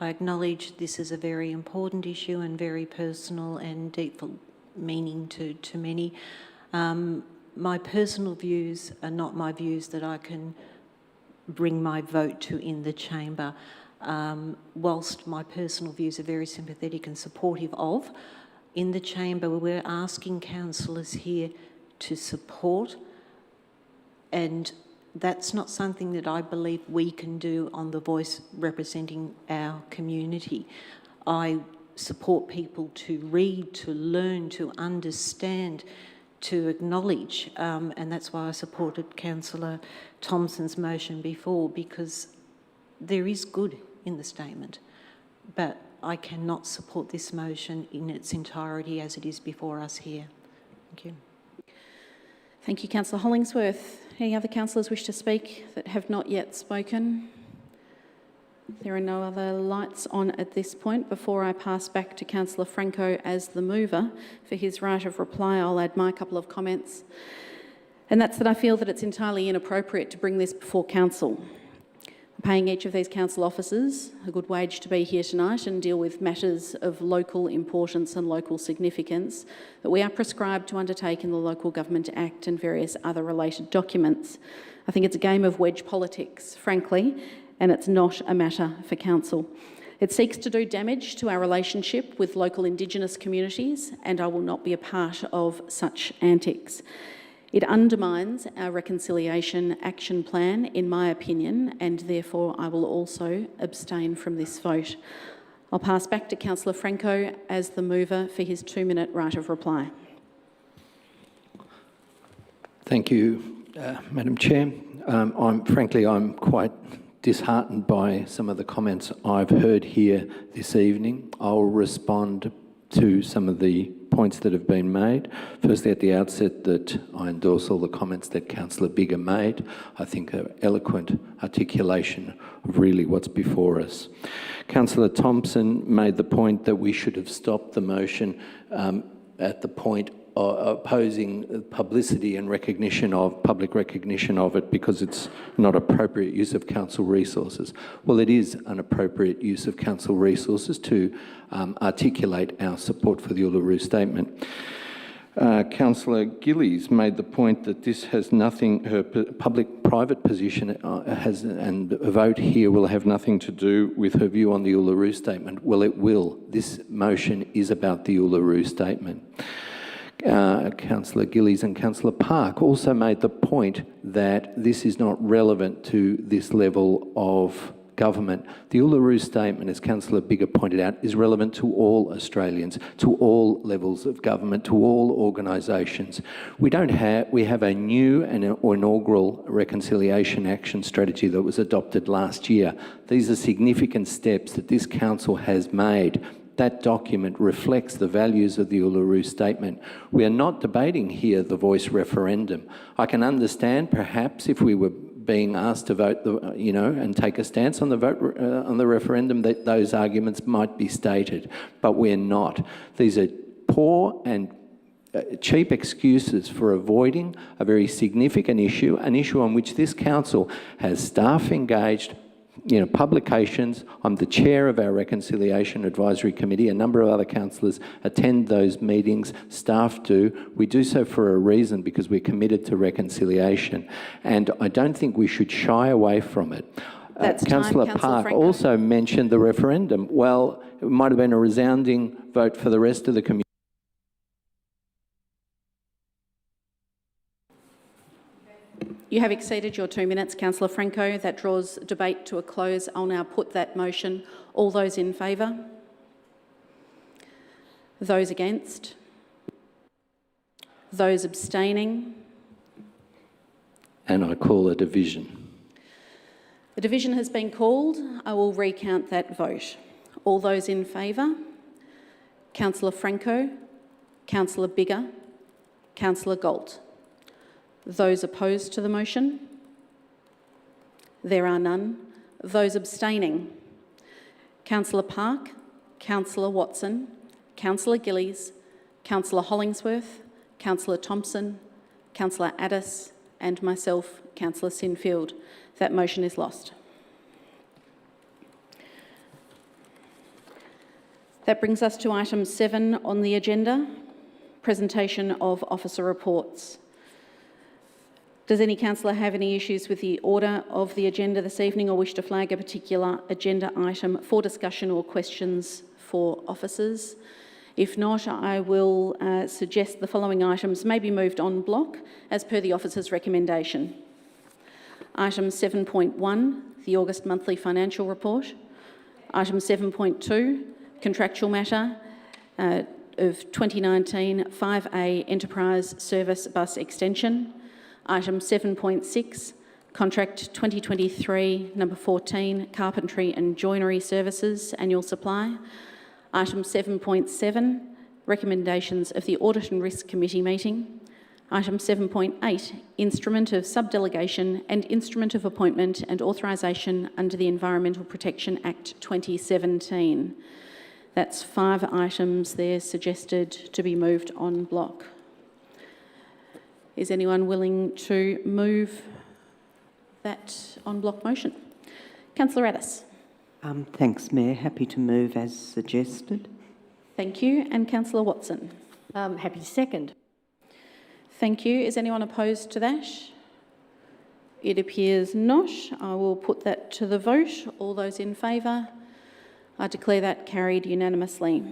I acknowledge this is a very important issue and very personal and deep meaning to many. My personal views are not my views that I can bring my vote to in the chamber. Whilst my personal views are very sympathetic and supportive of, in the chamber we're asking councillors here to support, and that's not something that I believe we can do on The Voice representing our community. I support people to read, to learn, to understand, to acknowledge, and that's why I supported Councillor Thompson's motion before, because there is good in the statement, but I cannot support this motion in its entirety as it is before us here. Thank you. Thank you, Councillor Hollingsworth. Any other councillors wish to speak that have not yet spoken? There are no other lights on at this point. Before I pass back to Councillor Franco as the mover for his right of reply, I'll add my couple of comments. And that's that I feel that it's entirely inappropriate to bring this before council. The paying each of these council officers a good wage to be here tonight and deal with matters of local importance and local significance that we are prescribed to undertake in the Local Government Act and various other related documents. I think it's a game of wedge politics, frankly, and it's not a matter for council. It seeks to do damage to our relationship with local Indigenous communities, and I will not be a part of such antics. It undermines our reconciliation action plan, in my opinion, and therefore I will also abstain from this vote. I'll pass back to Councillor Franco as the mover for his 2-minute right of reply. Thank you, Madam Chair. I'm quite disheartened by some of the comments I've heard here this evening. I'll respond to some of the points that have been made. Firstly, at the outset, that I endorse all the comments that Councillor Biggar made. I think an eloquent articulation of really what's before us. Councillor Thompson made the point that we should have stopped the motion at the point opposing publicity and public recognition of it because it's not appropriate use of council resources. Well, it is an appropriate use of council resources to articulate our support for the Uluru Statement. Councillor Gillies made the point that this has nothing, her public-private position and a vote here will have nothing to do with her view on the Uluru Statement. Well, it will. This motion is about the Uluru Statement. Councillor Gillies and Councillor Park also made the point that this is not relevant to this level of government. The Uluru Statement, as Councillor Biggar pointed out, is relevant to all Australians, to all levels of government, to all organisations. We have a new and inaugural reconciliation action strategy that was adopted last year. These are significant steps that this council has made. That document reflects the values of the Uluru Statement. We are not debating here the voice referendum. I can understand perhaps if we were being asked to vote, and take a stance on the vote on the referendum, that those arguments might be stated, but we're not. These are poor and cheap excuses for avoiding a very significant issue, an issue on which this council has staff engaged, publications. I'm the chair of our Reconciliation Advisory Committee. A number of other councillors attend those meetings. Staff do. We do so for a reason, because we're committed to reconciliation. And I don't think we should shy away from it. Councillor Park also mentioned the referendum. Well, it might have been a resounding vote for the rest of the community. You have exceeded your 2 minutes, Councillor Franco. That draws debate to a close. I'll now put that motion. All those in favour? Those against? Those abstaining? And I call a division. The division has been called. I will recount that vote. All those in favour? Councillor Franco, Councillor Biggar, Councillor Galt. Those opposed to the motion? There are none. Those abstaining? Councillor Park, Councillor Watson, Councillor Gillies, Councillor Hollingsworth, Councillor Thompson, Councillor Addis, and myself, Councillor Sinfield. That motion is lost. That brings us to item 7 on the agenda, presentation of officer reports. Does any councillor have any issues with the order of the agenda this evening, or wish to flag a particular agenda item for discussion or questions for officers? If not, I will suggest the following items may be moved en bloc as per the officer's recommendation. Item 7.1, the August monthly financial report. Item 7.2, contractual matter of 2019 5A Enterprise Service Bus Extension. Item 7.6, Contract 2023 number 14, Carpentry and Joinery Services Annual Supply. Item 7.7, Recommendations of the Audit and Risk Committee meeting. Item 7.8, Instrument of Subdelegation and Instrument of Appointment and Authorisation under the Environmental Protection Act 2017. That's 5 items there suggested to be moved en bloc. Is anyone willing to move that en bloc motion? Councillor Addis. Thanks, Mayor. Happy to move as suggested. Thank you. And Councillor Watson. Happy to second. Thank you. Is anyone opposed to that? It appears not. I will put that to the vote. All those in favour? I declare that carried unanimously.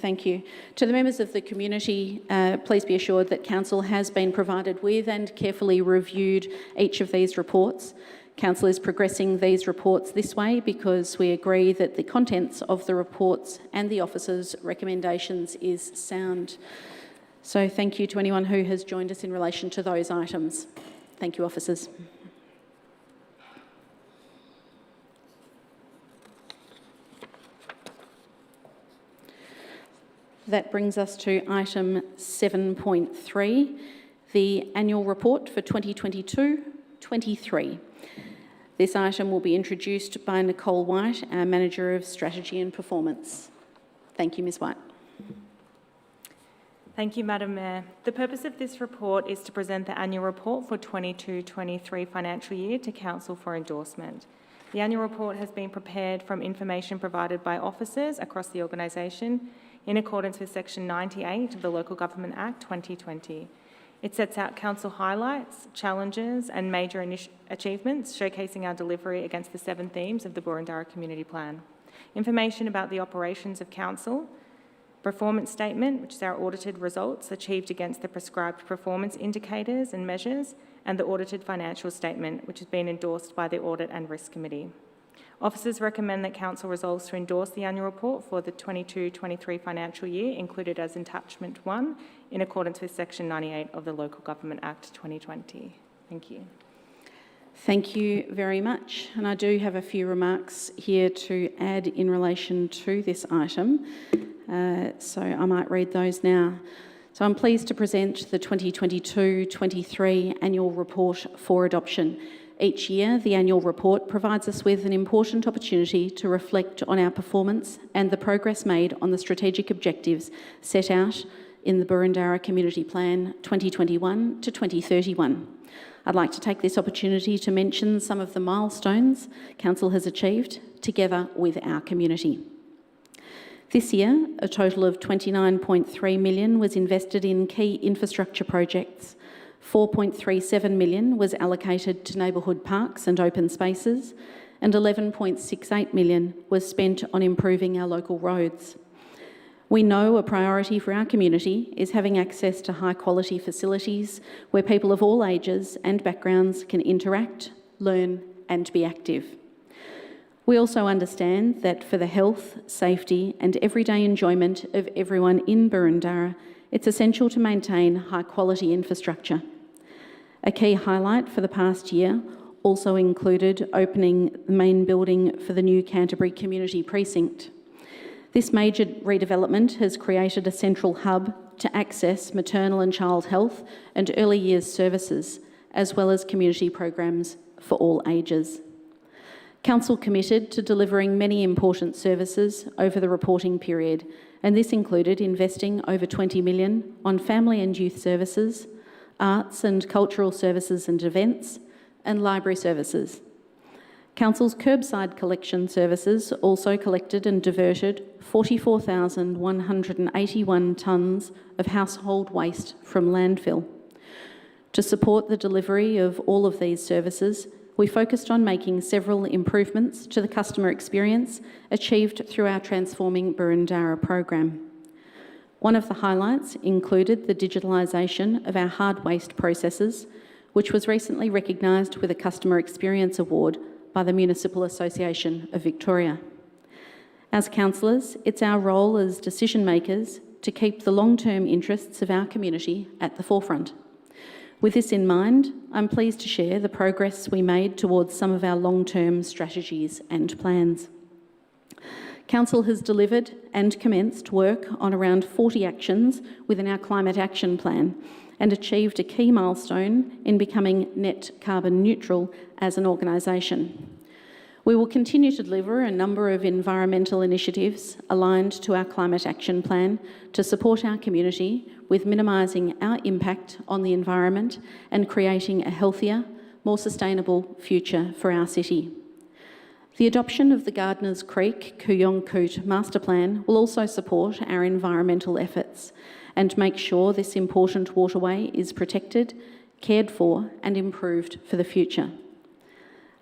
Thank you. To the members of the community, please be assured that Council has been provided with and carefully reviewed each of these reports. Council is progressing these reports this way because we agree that the contents of the reports and the officers' recommendations is sound. So thank you to anyone who has joined us in relation to those items. Thank you, officers. That brings us to item 7.3, the annual report for 2022-23. This item will be introduced by Nicole White, our Manager of Strategy and Performance. Thank you, Ms White. Thank you, Madam Mayor. The purpose of this report is to present the annual report for 22-23 financial year to Council for endorsement. The annual report has been prepared from information provided by officers across the organisation in accordance with Section 98 of the Local Government Act 2020. It sets out Council highlights, challenges and major achievements, showcasing our delivery against the 7 themes of the Boroondara Community Plan. Information about the operations of Council, performance statement, which is our audited results achieved against the prescribed performance indicators and measures, and the audited financial statement, which has been endorsed by the Audit and Risk Committee. Officers recommend that Council resolves to endorse the annual report for the 22-23 financial year, included as Attachment 1, in accordance with Section 98 of the Local Government Act 2020. Thank you. Thank you very much. And I do have a few remarks here to add in relation to this item, so I might read those now. So I'm pleased to present the 2022-23 annual report for adoption. Each year, the annual report provides us with an important opportunity to reflect on our performance and the progress made on the strategic objectives set out in the Boroondara Community Plan 2021 to 2031. I'd like to take this opportunity to mention some of the milestones Council has achieved together with our community. This year, a total of $29.3 million was invested in key infrastructure projects. $4.37 million was allocated to neighbourhood parks and open spaces, and $11.68 million was spent on improving our local roads. We know a priority for our community is having access to high-quality facilities where people of all ages and backgrounds can interact, learn and be active. We also understand that for the health, safety and everyday enjoyment of everyone in Boroondara, it's essential to maintain high-quality infrastructure. A key highlight for the past year also included opening the main building for the new Canterbury Community Precinct. This major redevelopment has created a central hub to access maternal and child health and early years services, as well as community programs for all ages. Council committed to delivering many important services over the reporting period, and this included investing over $20 million on family and youth services, arts and cultural services and events, and library services. Council's curbside collection services also collected and diverted 44,181 tonnes of household waste from landfill. To support the delivery of all of these services, we focused on making several improvements to the customer experience achieved through our Transforming Boroondara program. One of the highlights included the digitalisation of our hard waste processes, which was recently recognised with a Customer Experience Award by the Municipal Association of Victoria. As councillors, it's our role as decision makers to keep the long-term interests of our community at the forefront. With this in mind, I'm pleased to share the progress we made towards some of our long-term strategies and plans. Council has delivered and commenced work on around 40 actions within our Climate Action Plan and achieved a key milestone in becoming net carbon neutral as an organisation. We will continue to deliver a number of environmental initiatives aligned to our Climate Action Plan to support our community with minimising our impact on the environment and creating a healthier, more sustainable future for our city. The adoption of the Gardners Creek Kooyong Koot Master Plan will also support our environmental efforts and make sure this important waterway is protected, cared for and improved for the future.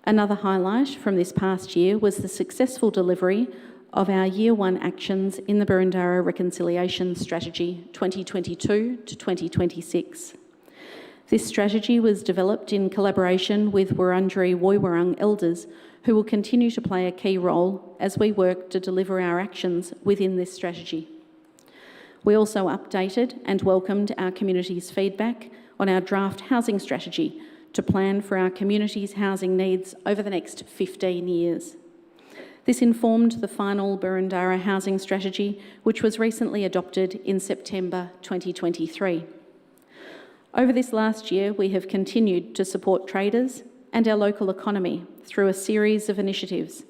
Another highlight from this past year was the successful delivery of our Year 1 actions in the Boroondara Reconciliation Strategy 2022 to 2026. This strategy was developed in collaboration with Wurundjeri Woiwurrung elders who will continue to play a key role as we work to deliver our actions within this strategy. We also updated and welcomed our community's feedback on our draft housing strategy to plan for our community's housing needs over the next 15 years. This informed the final Boroondara housing strategy, which was recently adopted in September 2023. Over this last year, we have continued to support traders and our local economy through a series of initiatives.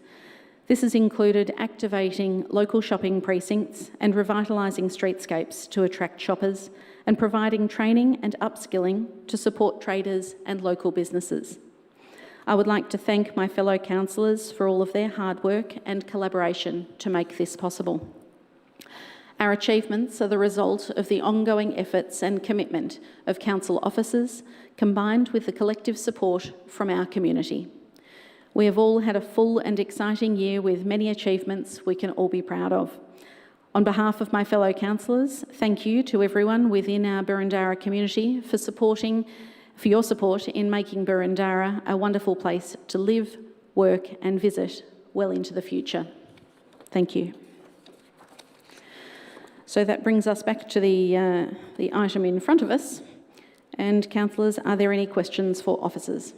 This has included activating local shopping precincts and revitalising streetscapes to attract shoppers and providing training and upskilling to support traders and local businesses. I would like to thank my fellow councillors for all of their hard work and collaboration to make this possible. Our achievements are the result of the ongoing efforts and commitment of council officers, combined with the collective support from our community. We have all had a full and exciting year with many achievements we can all be proud of. On behalf of my fellow councillors, thank you to everyone within our Boroondara community for your support in making Boroondara a wonderful place to live, work and visit well into the future. Thank you. So that brings us back to the item in front of us. And councillors, are there any questions for officers?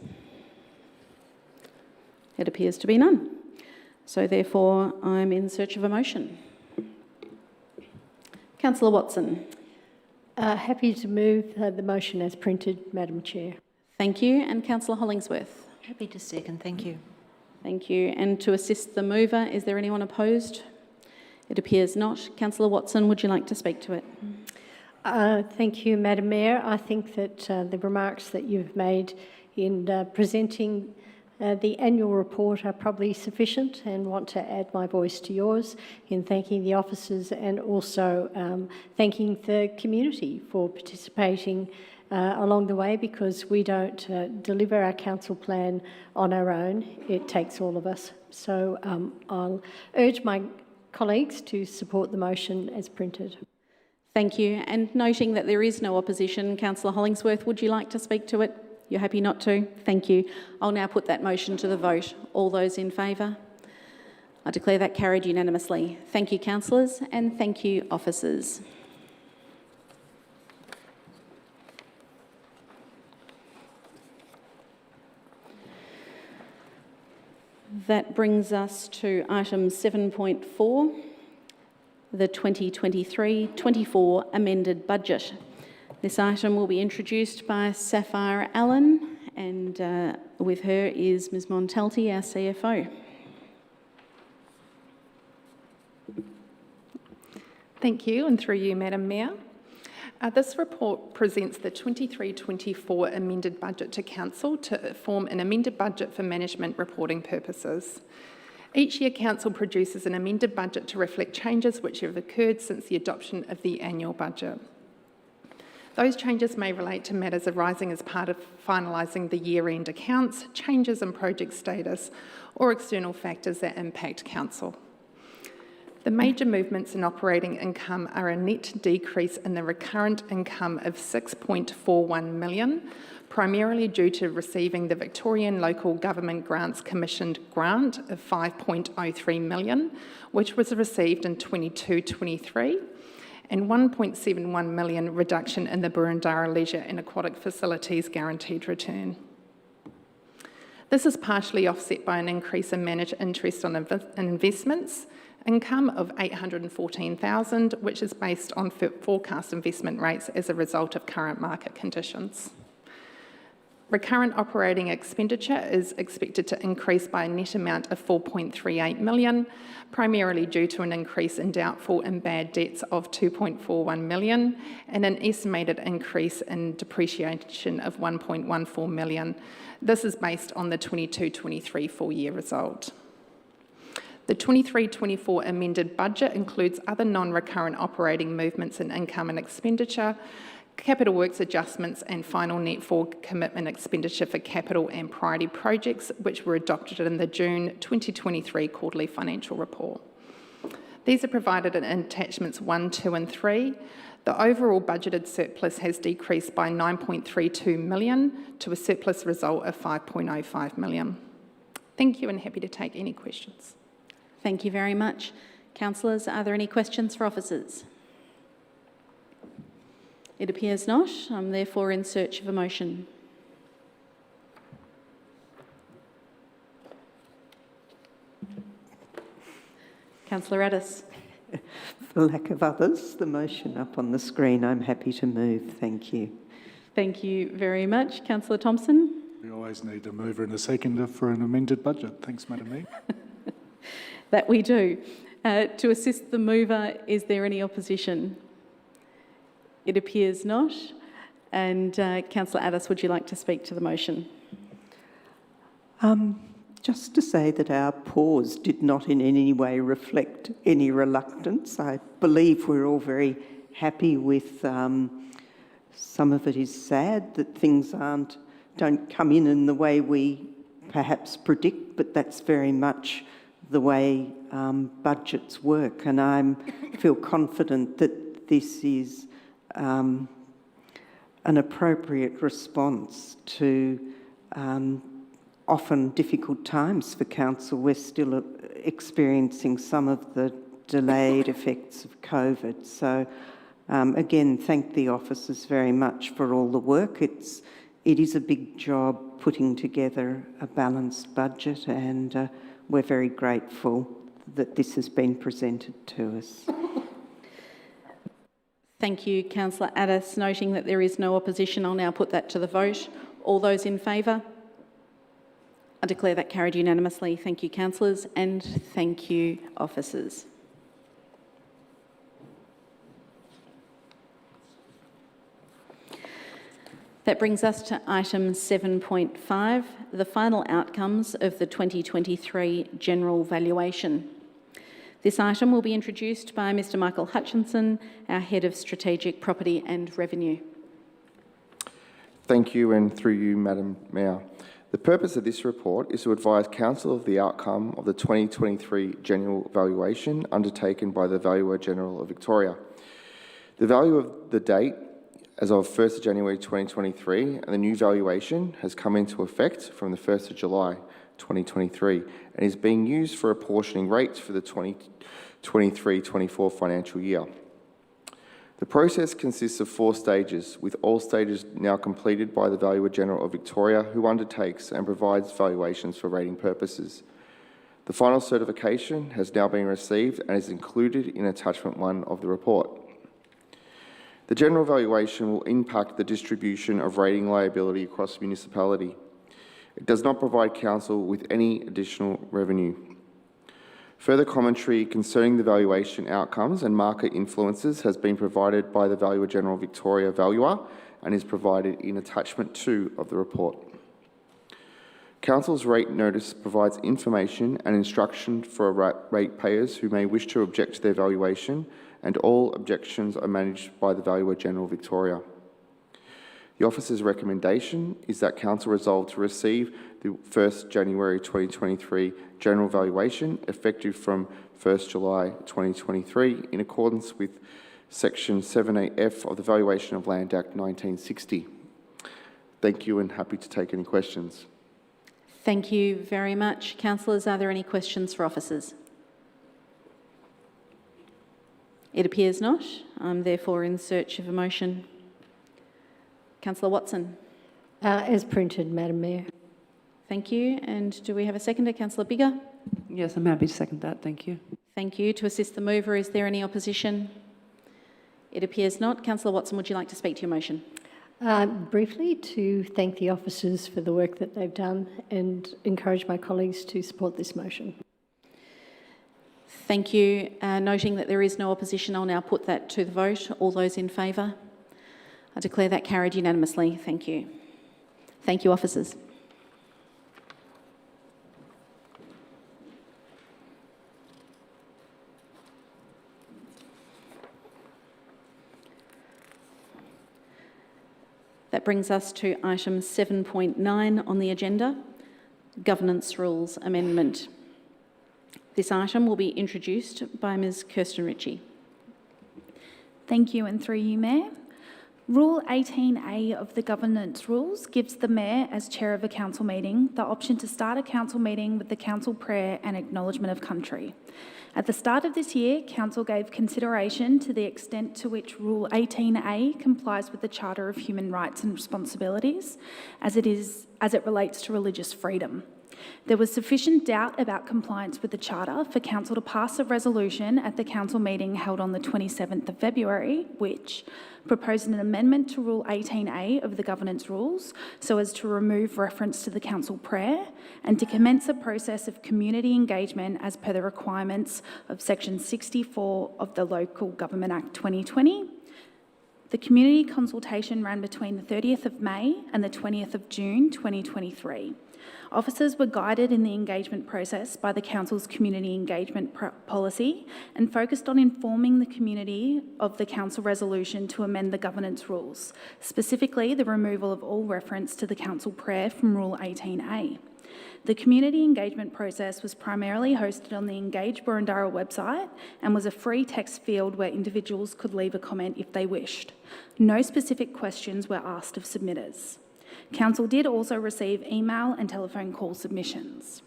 It appears to be none. So therefore, I'm in search of a motion. Councillor Watson. Happy to move the motion as printed, Madam Chair. Thank you. And Councillor Hollingsworth. Happy to second, thank you. Thank you. And to assist the mover, is there anyone opposed? It appears not. Councillor Watson, would you like to speak to it? Thank you, Madam Mayor. I think that the remarks that you've made in presenting the annual report are probably sufficient, and want to add my voice to yours in thanking the officers and also thanking the community for participating along the way, because we don't deliver our council plan on our own. It takes all of us. So I'll urge my colleagues to support the motion as printed. Thank you. And noting that there is no opposition, Councillor Hollingsworth, would you like to speak to it? You're happy not to? Thank you. I'll now put that motion to the vote. All those in favour? I declare that carried unanimously. Thank you, councillors, and thank you, officers. That brings us to item 7.4, the 2023-24 amended budget. This item will be introduced by Sapphire Allen, and with her is Ms Montalti, our CFO. Thank you, and through you, Madam Mayor. This report presents the 23-24 amended budget to Council to form an amended budget for management reporting purposes. Each year, Council produces an amended budget to reflect changes which have occurred since the adoption of the annual budget. Those changes may relate to matters arising as part of finalising the year-end accounts, changes in project status, or external factors that impact Council. The major movements in operating income are a net decrease in the recurrent income of 6.41 million, primarily due to receiving the Victorian Local Government Grants Commissioned grant of 5.03 million, which was received in 22-23, and 1.71 million reduction in the Boroondara Leisure and Aquatic Facilities guaranteed return. This is partially offset by an increase in managed interest on investments, income of 814,000, which is based on forecast investment rates as a result of current market conditions. Recurrent operating expenditure is expected to increase by a net amount of 4.38 million, primarily due to an increase in doubtful and bad debts of 2.41 million and an estimated increase in depreciation of 1.14 million. This is based on the 22-23 full year result. The 23-24 amended budget includes other non-recurrent operating movements in income and expenditure, capital works adjustments and final net forward commitment expenditure for capital and priority projects, which were adopted in the June 2023 quarterly financial report. These are provided in attachments 1, 2 and 3. The overall budgeted surplus has decreased by 9.32 million to a surplus result of 5.05 million. Thank you and happy to take any questions. Thank you very much. Councillors, are there any questions for officers? It appears not. I'm therefore in search of a motion. Councillor Addis. For lack of others, the motion up on the screen, I'm happy to move. Thank you. Thank you very much. Councillor Thompson. We always need a mover and a seconder for an amended budget. Thanks, Madam Mayor. That we do. To assist the mover, is there any opposition? It appears not. And Councillor Addis, would you like to speak to the motion? Just to say that our pause did not in any way reflect any reluctance. I believe we're all very happy with some of it is sad that things don't come in the way we perhaps predict, but that's very much the way budgets work. And I feel confident that this is an appropriate response to often difficult times for council. We're still experiencing some of the delayed effects of COVID. So again, thank the officers very much for all the work. It is a big job putting together a balanced budget, and we're very grateful that this has been presented to us. Thank you, Councillor Addis. Noting that there is no opposition, I'll now put that to the vote. All those in favour? I declare that carried unanimously. Thank you, councillors, and thank you, officers. That brings us to item 7.5, the final outcomes of the 2023 general valuation. This item will be introduced by Mr Michael Hutchinson, our Head of Strategic Property and Revenue. Thank you, and through you, Madam Mayor. The purpose of this report is to advise Council of the outcome of the 2023 general valuation undertaken by the Valuer General of Victoria. The value of the date as of 1st January 2023 and the new valuation has come into effect from the 1st July 2023 and is being used for apportioning rates for the 2023-24 financial year. The process consists of 4 stages, with all stages now completed by the Valuer General of Victoria, who undertakes and provides valuations for rating purposes. The final certification has now been received and is included in attachment 1 of the report. The general valuation will impact the distribution of rating liability across the municipality. It does not provide council with any additional revenue. Further commentary concerning the valuation outcomes and market influences has been provided by the Valuer General Victoria Valuer and is provided in attachment 2 of the report. Council's rate notice provides information and instruction for ratepayers who may wish to object to their valuation, and all objections are managed by the Valuer General Victoria. The officer's recommendation is that Council resolve to receive the 1st January 2023 general valuation effective from 1st July 2023 in accordance with Section 78F of the Valuation of Land Act 1960. Thank you and happy to take any questions. Thank you very much. Councillors, are there any questions for officers? It appears not. I'm therefore in search of a motion. Councillor Watson. As printed, Madam Mayor. Thank you. And do we have a seconder? Councillor Biggar? Yes, I'm happy to second that. Thank you. Thank you. To assist the mover, is there any opposition? It appears not. Councillor Watson, would you like to speak to your motion? Briefly, to thank the officers for the work that they've done and encourage my colleagues to support this motion. Thank you. Noting that there is no opposition, I'll now put that to the vote. All those in favour? I declare that carried unanimously. Thank you. Thank you, officers. That brings us to item 7.9 on the agenda, Governance Rules Amendment. This item will be introduced by Ms Kirsten Ritchie. Thank you, and through you, Mayor. Rule 18A of the Governance Rules gives the Mayor, as Chair of a council meeting, the option to start a council meeting with the council prayer and acknowledgement of country. At the start of this year, Council gave consideration to the extent to which Rule 18A complies with the Charter of Human Rights and Responsibilities as it relates to religious freedom. There was sufficient doubt about compliance with the Charter for Council to pass a resolution at the Council meeting held on the 27th of February, which proposed an amendment to Rule 18A of the Governance Rules so as to remove reference to the Council prayer and to commence a process of community engagement as per the requirements of Section 64 of the Local Government Act 2020. The community consultation ran between the 30th of May and the 20th of June 2023. Officers were guided in the engagement process by the Council's community engagement policy and focused on informing the community of the Council resolution to amend the governance rules, specifically the removal of all reference to the Council prayer from Rule 18A. The community engagement process was primarily hosted on the Engage Boroondara website and was a free text field where individuals could leave a comment if they wished. No specific questions were asked of submitters. Council did also receive email and telephone call submissions.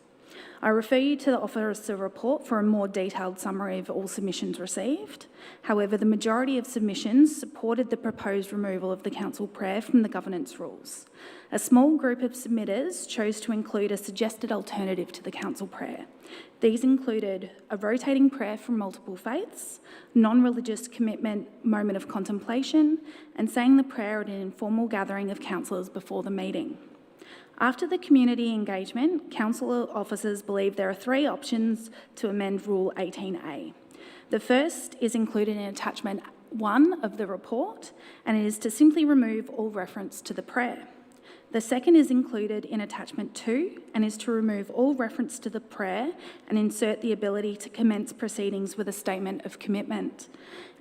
I refer you to the Officer report for a more detailed summary of all submissions received. However, the majority of submissions supported the proposed removal of the Council prayer from the governance rules. A small group of submitters chose to include a suggested alternative to the Council prayer. These included a rotating prayer from multiple faiths, non-religious commitment moment of contemplation, and saying the prayer at an informal gathering of councillors before the meeting. After the community engagement, council officers believe there are three options to amend Rule 18A. The first is included in attachment 1 of the report, and it is to simply remove all reference to the prayer. The second is included in attachment 2 and is to remove all reference to the prayer and insert the ability to commence proceedings with a statement of commitment.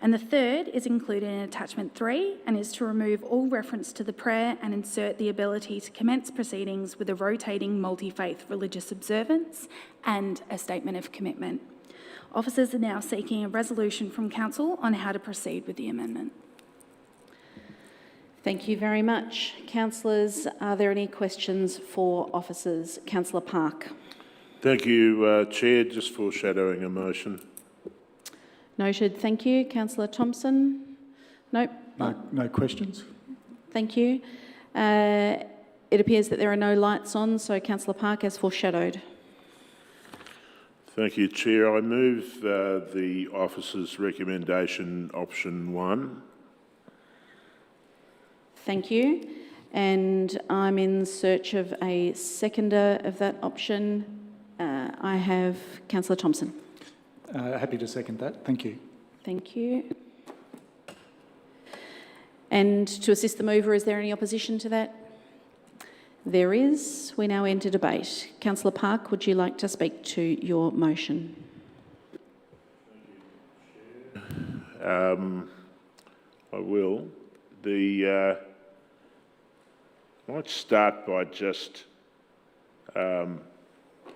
And the third is included in attachment 3 and is to remove all reference to the prayer and insert the ability to commence proceedings with a rotating multi-faith religious observance and a statement of commitment. Officers are now seeking a resolution from Council on how to proceed with the amendment. Thank you very much. Councillors, are there any questions for officers? Councillor Park. Thank you, Chair. Just foreshadowing a motion. Noted. Thank you. Councillor Thompson? Nope. No questions. Thank you. It appears that there are no lights on, so Councillor Park has foreshadowed. Thank you, Chair. I move the officer's recommendation, option 1. Thank you. And I'm in search of a seconder of that option. I have Councillor Thompson. Happy to second that. Thank you. Thank you. And to assist the mover, is there any opposition to that? There is. We now enter debate. Councillor Park, would you like to speak to your motion? I will. I might start by just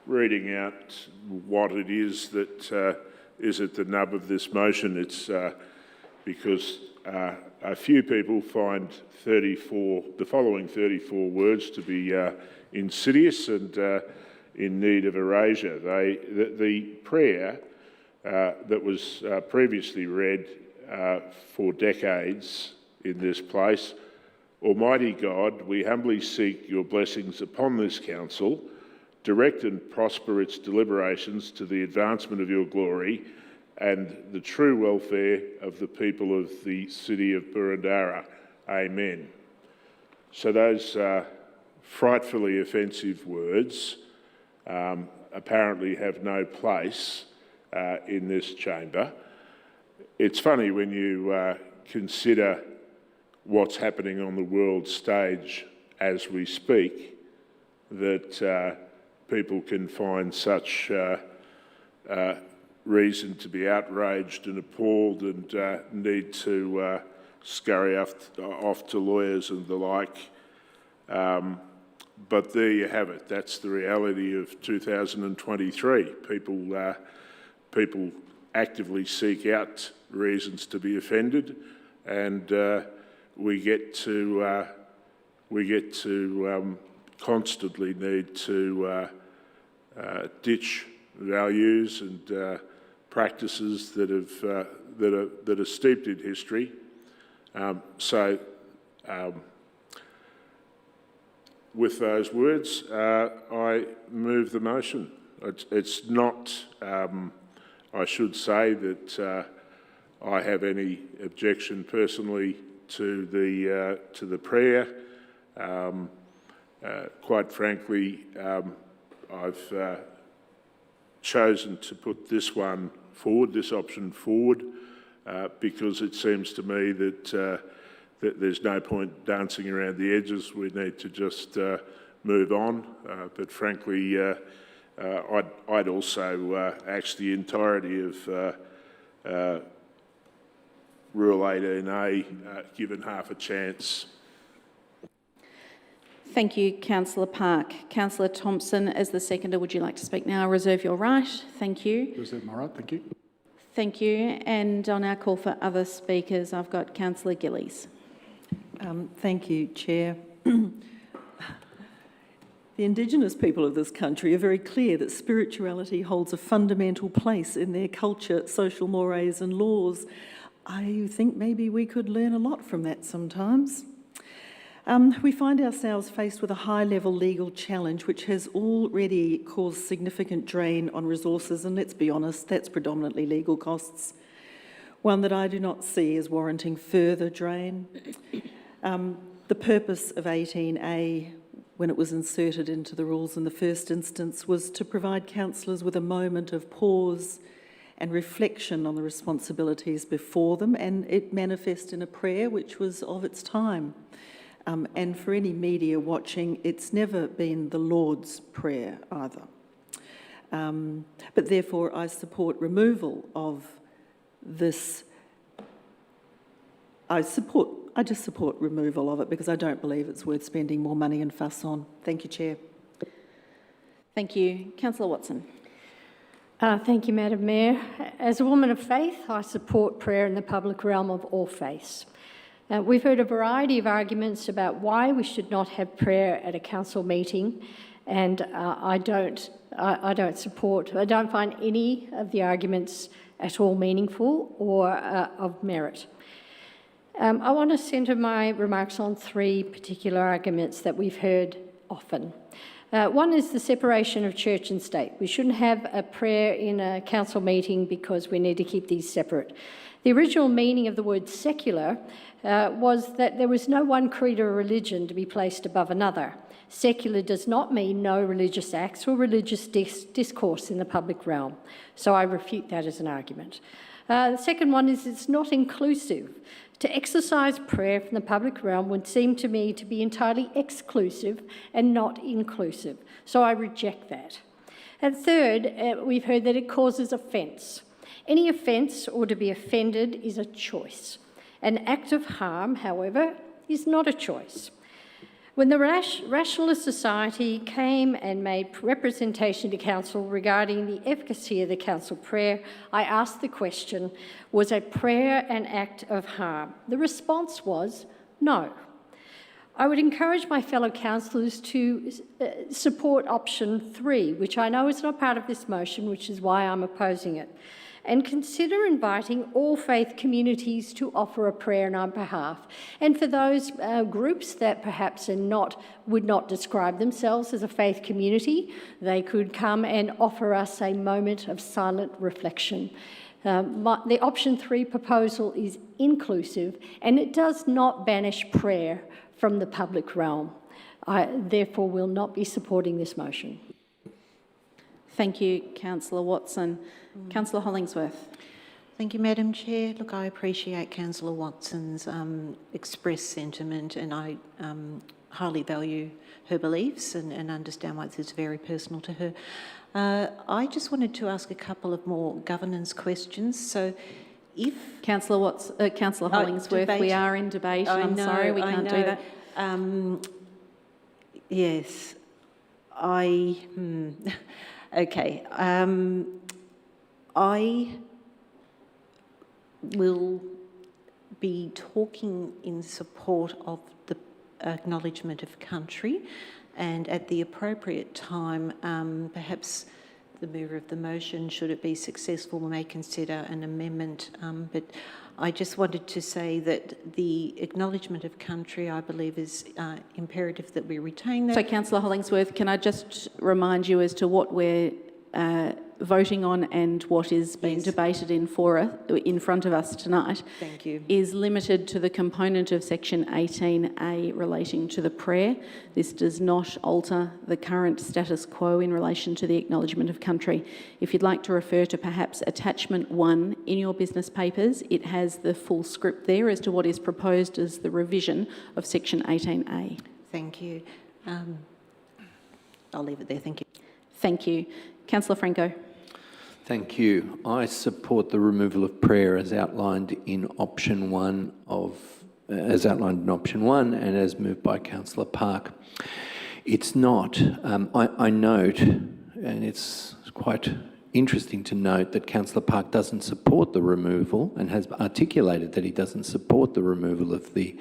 reading out what it is that is at the nub of this motion. It's because a few people find the following 34 words to be insidious and in need of erasure. The prayer that was previously read for decades in this place: Almighty God, we humbly seek your blessings upon this council. Direct and prosper its deliberations to the advancement of your glory and the true welfare of the people of the city of Boroondara. Amen. So those frightfully offensive words apparently have no place in this chamber. It's funny when you consider what's happening on the world stage as we speak, that people can find such reason to be outraged and appalled and need to scurry off to lawyers and the like But there you have it. That's the reality of 2023. People actively seek out reasons to be offended, and we get to constantly need to ditch values and practices that are steeped in history. With those words, I move the motion. It's not. I should say that I have any objection personally to the prayer. Quite frankly, I've chosen to put this one forward, this option forward, because it seems to me that there's no point dancing around the edges. We need to just move on. But frankly, I'd also ask the entirety of Rule 18A given half a chance. Thank you, Councillor Park. Councillor Thompson, as the seconder, would you like to speak now? Reserve your right. Thank you. Reserve my right, thank you. Thank you. And I'll now call for other speakers. I've got Councillor Gillies. Thank you, Chair. The Indigenous people of this country are very clear that spirituality holds a fundamental place in their culture, social mores and laws. I think maybe we could learn a lot from that sometimes. We find ourselves faced with a high-level legal challenge which has already caused significant drain on resources, and let's be honest, that's predominantly legal costs. One that I do not see as warranting further drain. The purpose of 18A, when it was inserted into the rules in the first instance, was to provide councillors with a moment of pause and reflection on the responsibilities before them, and it manifested in a prayer which was of its time. And for any media watching, it's never been the Lord's Prayer either. But therefore, I support removal of this. I just support removal of it because I don't believe it's worth spending more money and fuss on. Thank you, Chair. Thank you. Councillor Watson. Thank you, Madam Mayor. As a woman of faith, I support prayer in the public realm of all faiths. We've heard a variety of arguments about why we should not have prayer at a council meeting, and I don't find any of the arguments at all meaningful or of merit. I want to centre my remarks on three particular arguments that we've heard often. One is the separation of church and state. We shouldn't have a prayer in a council meeting because we need to keep these separate. The original meaning of the word secular was that there was no one creed or religion to be placed above another. Secular does not mean no religious acts or religious discourse in the public realm. So I refute that as an argument. The second one is it's not inclusive. To exercise prayer from the public realm would seem to me to be entirely exclusive and not inclusive. So I reject that. And third, we've heard that it causes offence. Any offence or to be offended is a choice. An act of harm, however, is not a choice. When the Rationalist Society came and made representation to Council regarding the efficacy of the Council prayer, I asked the question, was a prayer an act of harm? The response was no. I would encourage my fellow councillors to support option 3, which I know is not part of this motion, which is why I'm opposing it, and consider inviting all faith communities to offer a prayer on our behalf. And for those groups that perhaps would not describe themselves as a faith community, they could come and offer us a moment of silent reflection. The option 3 proposal is inclusive and it does not banish prayer from the public realm. I therefore will not be supporting this motion. Thank you, Councillor Watson. Councillor Hollingsworth. Thank you, Madam Chair. Look, I appreciate Councillor Watson's expressed sentiment, and I highly value her beliefs and understand why this is very personal to her. I just wanted to ask a couple of more governance questions. So, if Councillor Hollingsworth, we are in debate. I'm sorry, we can't do that. Yes, okay. I will be talking in support of the acknowledgement of country, and at the appropriate time, perhaps the mover of the motion, should it be successful, may consider an amendment. But I just wanted to say that the acknowledgement of country, I believe, is imperative that we retain that. So, Councillor Hollingsworth, can I just remind you as to what we're voting on and what is being debated in front of us tonight? Thank you. Is limited to the component of section 18A relating to the prayer. This does not alter the current status quo in relation to the acknowledgement of country. If you'd like to refer to perhaps attachment 1 in your business papers, it has the full script there as to what is proposed as the revision of section 18A. Thank you. I'll leave it there. Thank you. Thank you. Councillor Franco. Thank you. I support the removal of prayer as outlined in option 1 and as moved by Councillor Park. It's not. I note, and it's quite interesting to note, that Councillor Park doesn't support the removal and has articulated that he doesn't support the removal of the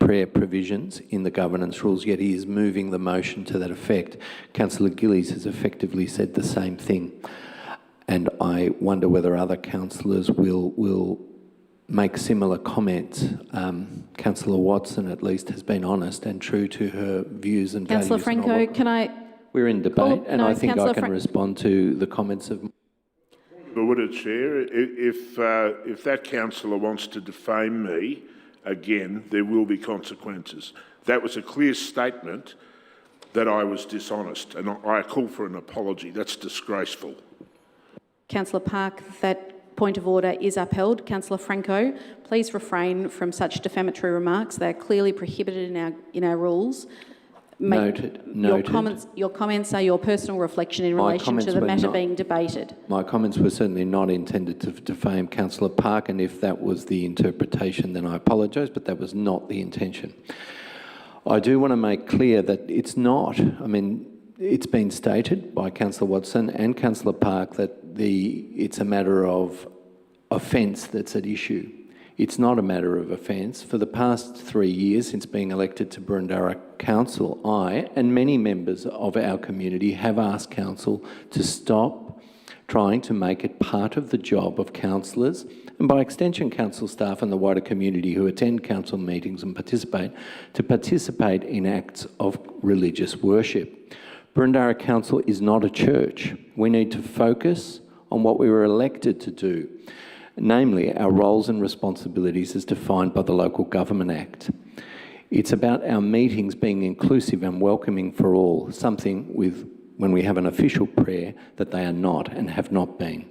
prayer provisions in the governance rules, yet he is moving the motion to that effect. Councillor Gillies has effectively said the same thing. And I wonder whether other councillors will make similar comments. Councillor Watson, at least, has been honest and true to her views and values. Councillor Franco, can I... We're in debate, and no, I think I can Councillor respond to the comments of... Order, Chair. If that councillor wants to defame me again, there will be consequences. That was a clear statement that I was dishonest, and I call for an apology. That's disgraceful. Councillor Park, that point of order is upheld. Councillor Franco, please refrain from such defamatory remarks. They are clearly prohibited in our rules. Noted. Your comments are your personal reflection in relation to the matter being debated. My comments were certainly not intended to defame Councillor Park, and if that was the interpretation, then I apologise, but that was not the intention. I do want to make clear that it's not, it's been stated by Councillor Watson and Councillor Park that it's a matter of offence that's at issue. It's not a matter of offence. For the past 3 years since being elected to Boroondara Council, I and many members of our community have asked Council to stop trying to make it part of the job of councillors, and by extension council staff and the wider community who attend council meetings and participate in acts of religious worship. Boroondara Council is not a church. We need to focus on what we were elected to do, namely our roles and responsibilities as defined by the Local Government Act. It's about our meetings being inclusive and welcoming for all, something when we have an official prayer that they are not and have not been.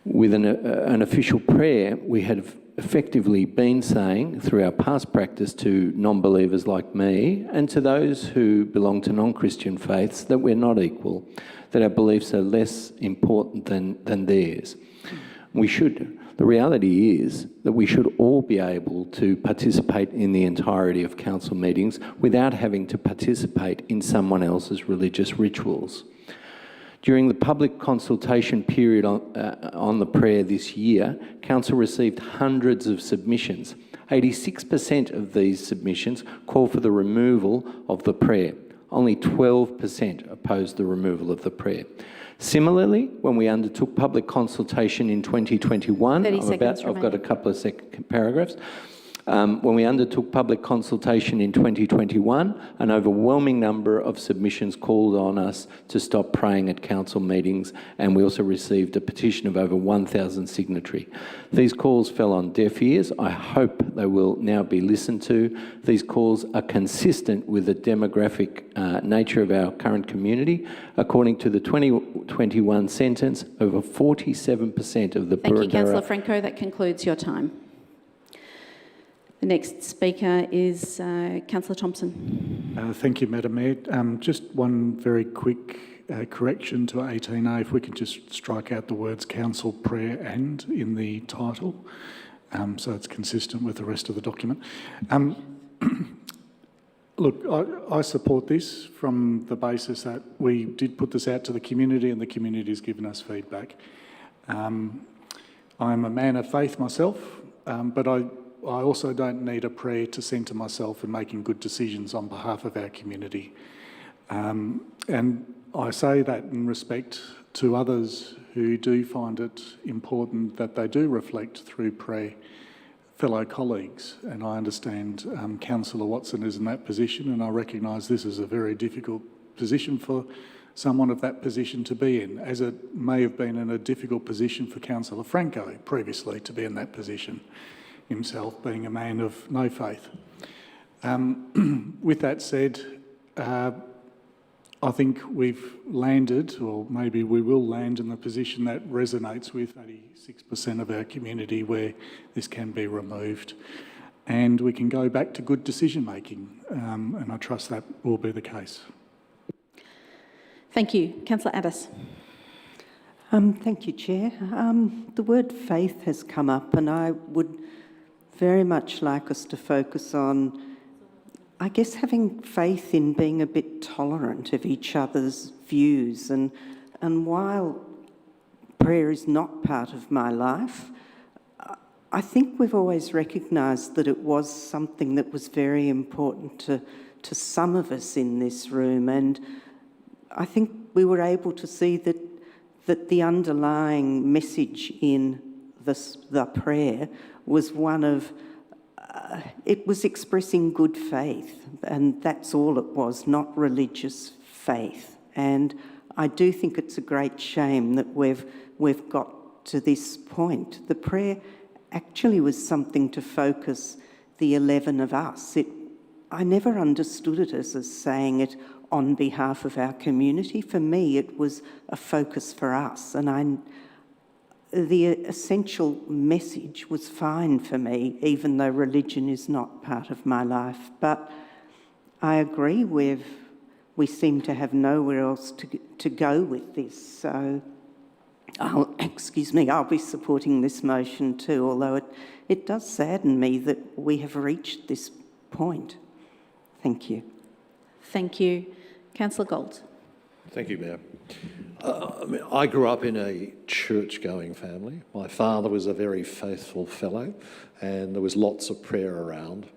With an official prayer, we have effectively been saying through our past practice to non-believers like me and to those who belong to non-Christian faiths that we're not equal, that our beliefs are less important than theirs. The reality is that we should all be able to participate in the entirety of council meetings without having to participate in someone else's religious rituals. During the public consultation period on the prayer this year, Council received hundreds of submissions. 86% of these submissions call for the removal of the prayer. Only 12% opposed the removal of the prayer. Similarly, when we undertook public consultation in 2021, I've got a couple of paragraphs. When we undertook public consultation in 2021, an overwhelming number of submissions called on us to stop praying at council meetings, and we also received a petition of over 1,000 signatories. These calls fell on deaf ears. I hope they will now be listened to. These calls are consistent with the demographic nature of our current community. According to the 2021 census, over 47% of the Thank you, Councillor Franco. That concludes your time. The next speaker is Councillor Thompson. Thank you, Madam Mayor. Just one very quick correction to 18A. If we could just strike out the words council prayer and in the title, so it's consistent with the rest of the document. Look, I support this from the basis that we did put this out to the community and the community has given us feedback. I'm a man of faith myself, but I also don't need a prayer to centre myself in making good decisions on behalf of our community. And I say that in respect to others who do find it important that they do reflect through prayer, fellow colleagues, and I understand Councillor Watson is in that position, and I recognise this is a very difficult position for someone of that position to be in, as it may have been in a difficult position for Councillor Franco previously to be in that position, himself being a man of no faith. With that said, I think we've landed, or maybe we will land in the position that resonates with 86% of our community where this can be removed. And we can go back to good decision making, and I trust that will be the case. Thank you. Councillor Addis. Thank you, Chair. The word faith has come up, and I would very much like us to focus on, I guess, having faith in being a bit tolerant of each other's views. And while prayer is not part of my life, I think we've always recognised that it was something that was very important to some of us in this room. And I think we were able to see that the underlying message in the prayer was one of it was expressing good faith, and that's all it was, not religious faith. And I do think it's a great shame that we've got to this point. The prayer actually was something to focus the 11 of us. I never understood it as saying it on behalf of our community. For me, it was a focus for us, and the essential message was fine for me, even though religion is not part of my life. But I agree we seem to have nowhere else to go with this. So, I'll be supporting this motion too, although it does sadden me that we have reached this point. Thank you. Thank you. Councillor Gold. Thank you, Mayor. I grew up in a church-going family. My father was a very faithful fellow, and there was lots of prayer around.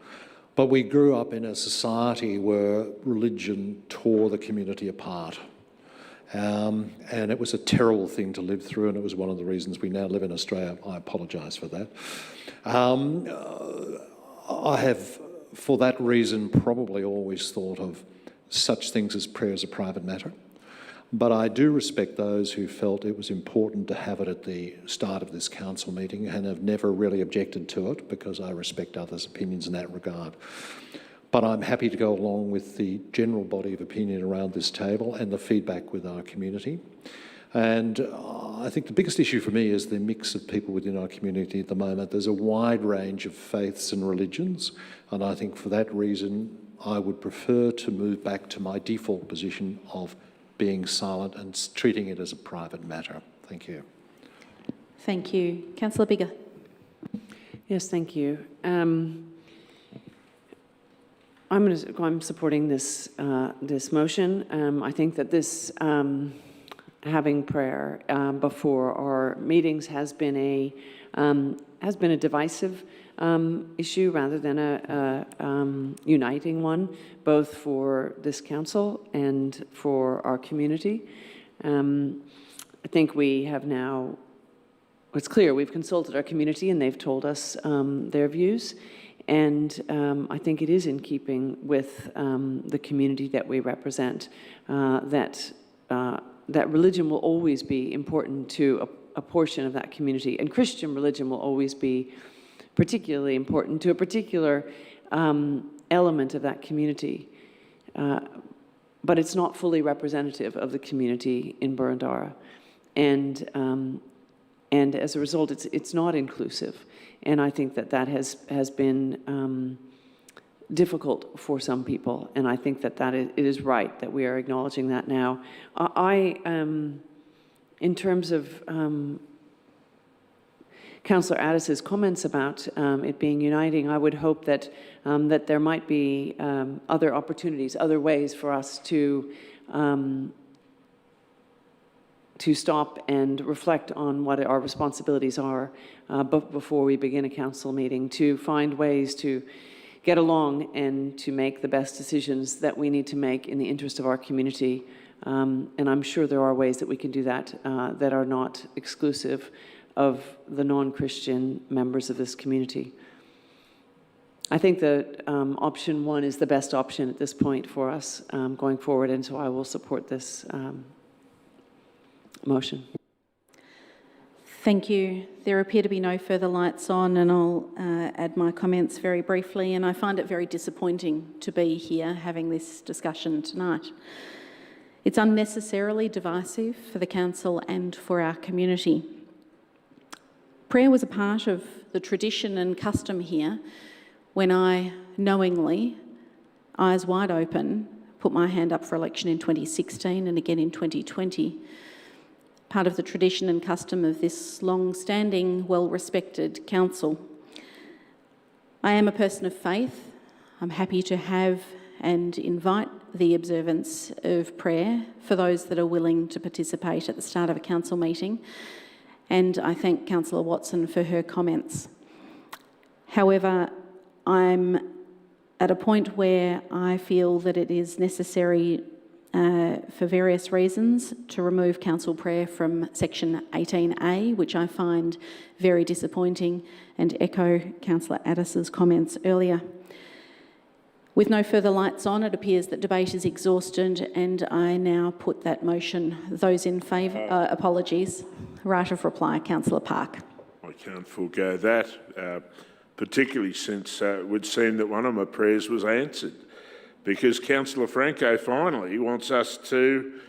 But we grew up in a society where religion tore the community apart. And it was a terrible thing to live through, and it was one of the reasons we now live in Australia. I apologise for that. I have, for that reason, probably always thought of such things as prayer as a private matter. But I do respect those who felt it was important to have it at the start of this council meeting and have never really objected to it, because I respect others' opinions in that regard. But I'm happy to go along with the general body of opinion around this table and the feedback with our community. And I think the biggest issue for me is the mix of people within our community at the moment. There's a wide range of faiths and religions, and I think for that reason I would prefer to move back to my default position of being silent and treating it as a private matter. Thank you. Thank you. Councillor Biggar. Yes, thank you. I'm supporting this motion. I think that this having prayer before our meetings has been a divisive issue rather than a uniting one, both for this council and for our community. I think we have now, it's clear, we've consulted our community and they've told us their views. And I think it is in keeping with the community that we represent, that religion will always be important to a portion of that community, and Christian religion will always be particularly important to a particular element of that community. But it's not fully representative of the community in Boroondara. And as a result, it's not inclusive. And I think that has been difficult for some people. And I think that it is right that we are acknowledging that now. In terms of Councillor Addis's comments about it being uniting, I would hope that, that there might be other opportunities, other ways for us to stop and reflect on what our responsibilities are before we begin a council meeting, to find ways to get along and to make the best decisions that we need to make in the interest of our community. And I'm sure there are ways that we can do that that are not exclusive of the non-Christian members of this community. I think that option one is the best option at this point for us going forward, and so I will support this motion. Thank you. There appear to be no further lights on, and I'll add my comments very briefly. And I find it very disappointing to be here having this discussion tonight. It's unnecessarily divisive for the council and for our community. Prayer was a part of the tradition and custom here when I knowingly, eyes wide open, put my hand up for election in 2016 and again in 2020. Part of the tradition and custom of this long-standing, well-respected council. I am a person of faith. I'm happy to have and invite the observance of prayer for those that are willing to participate at the start of a council meeting. And I thank Councillor Watson for her comments. However, I'm at a point where I feel that it is necessary for various reasons to remove council prayer from section 18A, which I find very disappointing, and echo Councillor Addis's comments earlier. With no further lights on, it appears that debate is exhausted, and I now put that motion. Those in favour, apologies, right of reply, Councillor Park. I can't forego that, particularly since it would seem that one of my prayers was answered, because Councillor Franco finally wants us to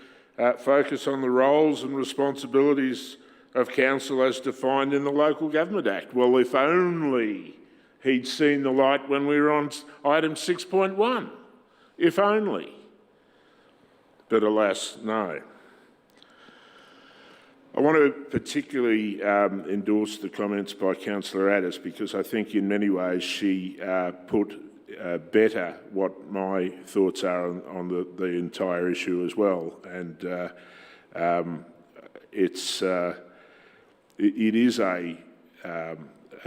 focus on the roles and responsibilities of council as defined in the Local Government Act. Well, if only he'd seen the light when we were on item 6.1. If only. But alas, no. I want to particularly endorse the comments by Councillor Addis, because I think in many ways she put better what my thoughts are on the entire issue as well. And it is a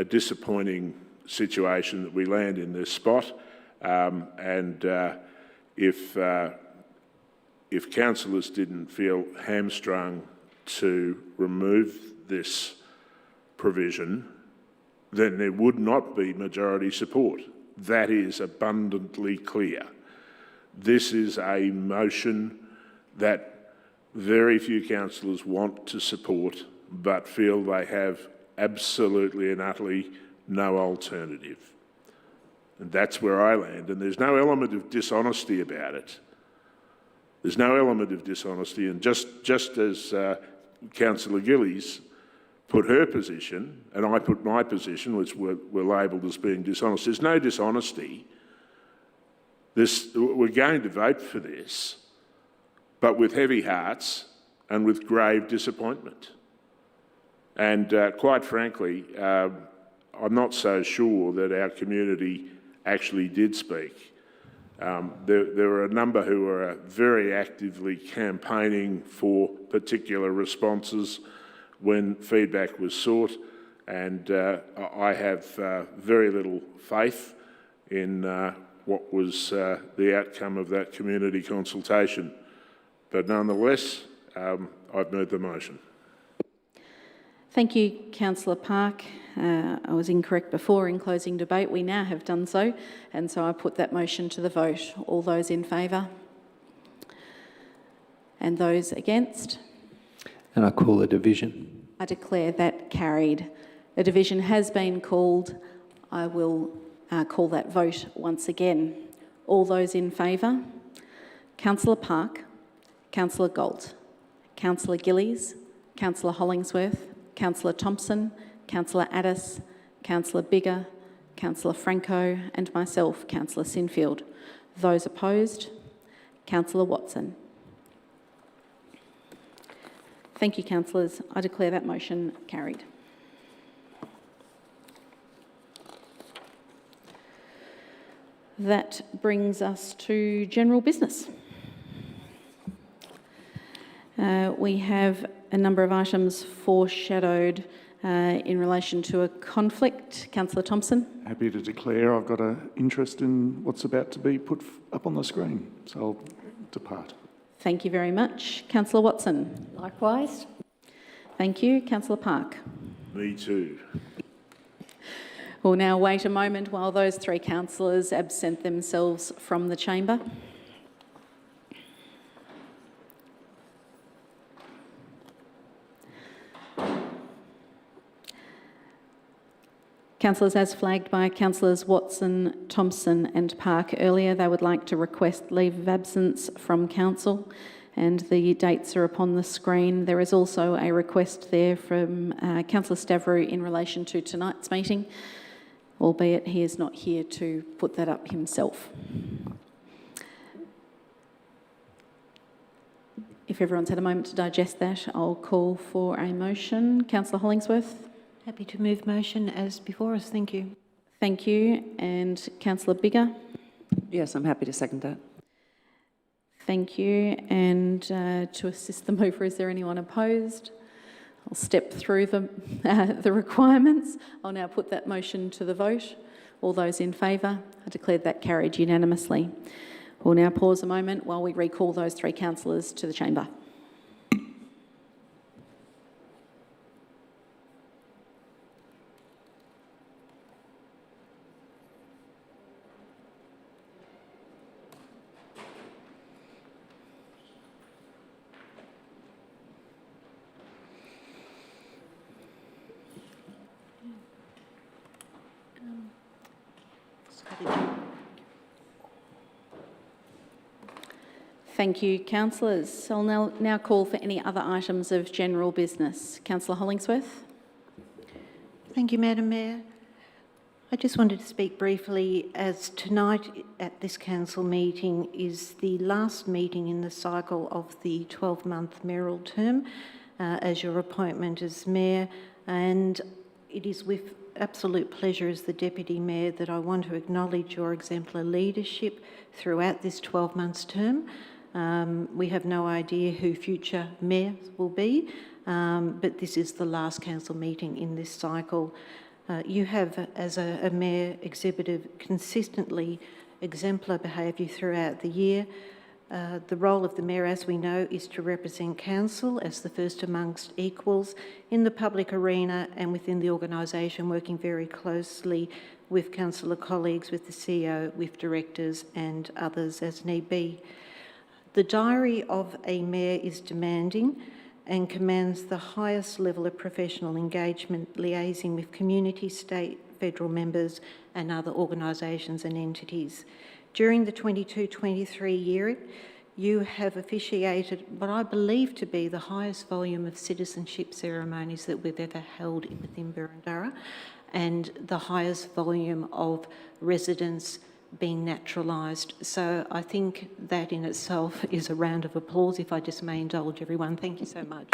disappointing situation that we land in this spot, and if councillors didn't feel hamstrung to remove this provision, then there would not be majority support. That is abundantly clear. This is a motion that very few councillors want to support, but feel they have absolutely and utterly no alternative. And that's where I land. And there's no element of dishonesty about it. There's no element of dishonesty. And just as Councillor Gillies put her position, and I put my position, which were labelled as being dishonest, there's no dishonesty. We're going to vote for this, but with heavy hearts and with grave disappointment. And quite frankly, I'm not so sure that our community actually did speak. There were a number who were very actively campaigning for particular responses when feedback was sought, and I have very little faith in what was the outcome of that community consultation. But nonetheless, I've moved the motion. Thank you, Councillor Park. I was incorrect before in closing debate. We now have done so, and so I put that motion to the vote. All those in favour? And those against? And I call a division. I declare that carried. A division has been called. I will call that vote once again. All those in favour? Councillor Park, Councillor Galt, Councillor Gillies, Councillor Hollingsworth, Councillor Thompson, Councillor Addis, Councillor Biggar, Councillor Franco, and myself, Councillor Sinfield. Those opposed? Councillor Watson. Thank you, councillors. I declare that motion carried. That brings us to general business. We have a number of items foreshadowed in relation to a conflict. Councillor Thompson. Happy to declare I've got an interest in what's about to be put up on the screen, so I'll depart. Thank you very much. Councillor Watson. Likewise. Thank you. Councillor Park. Me too. We'll now wait a moment while those three councillors absent themselves from the chamber. Councillors, as flagged by Councillors Watson, Thompson and Park earlier, they would like to request leave of absence from council, and the dates are upon the screen. There is also a request there from Councillor Stavrou in relation to tonight's meeting, albeit he is not here to put that up himself. If everyone's had a moment to digest that, I'll call for a motion. Councillor Hollingsworth. Happy to move motion as before us. Thank you. Thank you. And Councillor Bigger. Yes, I'm happy to second that. Thank you. And to assist the mover, is there anyone opposed? I'll step through the requirements. I'll now put that motion to the vote. All those in favour? I declare that carried unanimously. We'll now pause a moment while we recall those three councillors to the chamber. Thank you, councillors. I'll now call for any other items of general business. Councillor Hollingsworth. Thank you, Madam Mayor. I just wanted to speak briefly, as tonight at this council meeting is the last meeting in the cycle of the 12-month mayoral term as your appointment as mayor, and it is with absolute pleasure as the Deputy Mayor that I want to acknowledge your exemplar leadership throughout this 12 months term. We have no idea who future mayors will be, but this is the last council meeting in this cycle. You have, as a mayor, exhibited consistently exemplar behaviour throughout the year. The role of the mayor, as we know, is to represent council as the first amongst equals in the public arena and within the organisation, working very closely with councillor colleagues, with the CEO, with directors and others as need be. The diary of a mayor is demanding and commands the highest level of professional engagement, liaising with community, state, federal members and other organisations and entities. During the 22-23 year, you have officiated what I believe to be the highest volume of citizenship ceremonies that we've ever held within Berundara, and the highest volume of residents being naturalised. So I think that in itself is a round of applause, if I just may indulge everyone. Thank you so much.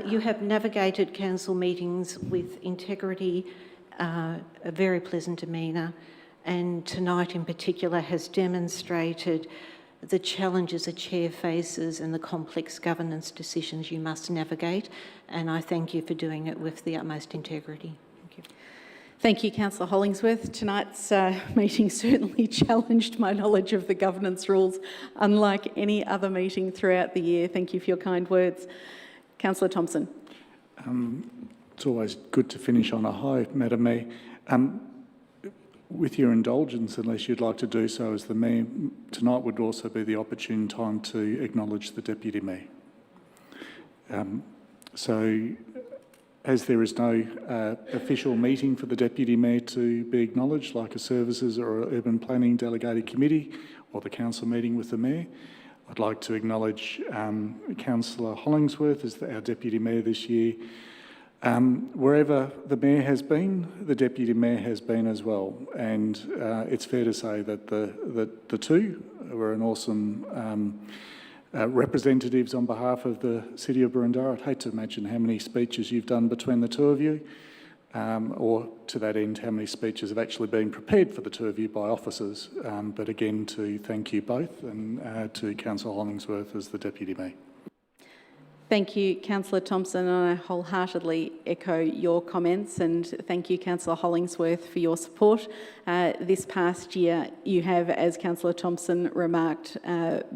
You have navigated council meetings with integrity, a very pleasant demeanour, and tonight in particular has demonstrated the challenges a chair faces and the complex governance decisions you must navigate, and I thank you for doing it with the utmost integrity. Thank you. Thank you, Councillor Hollingsworth. Tonight's meeting certainly challenged my knowledge of the governance rules, unlike any other meeting throughout the year. Thank you for your kind words. Councillor Thompson. It's always good to finish on a high, Madam Mayor. With your indulgence, unless you'd like to do so as the Mayor, tonight would also be the opportune time to acknowledge the Deputy Mayor. As there is no official meeting for the Deputy Mayor to be acknowledged, like a services or urban planning delegated committee or the council meeting with the Mayor, I'd like to acknowledge Councillor Hollingsworth as our Deputy Mayor this year. Wherever the Mayor has been, the Deputy Mayor has been as well, and it's fair to say that the two were an awesome representatives on behalf of the City of Berundara. I'd hate to imagine how many speeches you've done between the two of you, or to that end, how many speeches have actually been prepared for the two of you by officers. But again, to thank you both, and to Councillor Hollingsworth as the Deputy Mayor. Thank you, Councillor Thompson, and I wholeheartedly echo your comments, and thank you, Councillor Hollingsworth, for your support. This past year, you have, as Councillor Thompson remarked,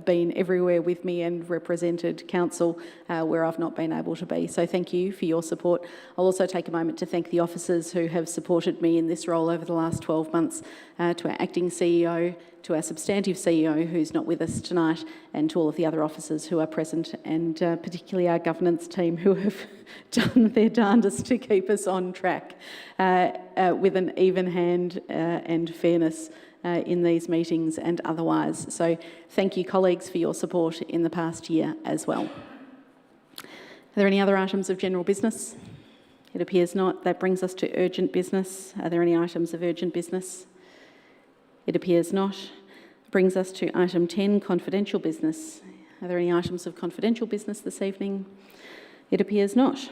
been everywhere with me and represented council where I've not been able to be. So thank you for your support. I'll also take a moment to thank the officers who have supported me in this role over the last 12 months, to our acting CEO, to our substantive CEO who's not with us tonight, and to all of the other officers who are present, and particularly our governance team who have done their darndest to keep us on track with an even hand and fairness in these meetings and otherwise. So thank you, colleagues, for your support in the past year as well. Are there any other items of general business? It appears not. That brings us to urgent business. Are there any items of urgent business? It appears not. Brings us to item 10, confidential business. Are there any items of confidential business this evening? It appears not.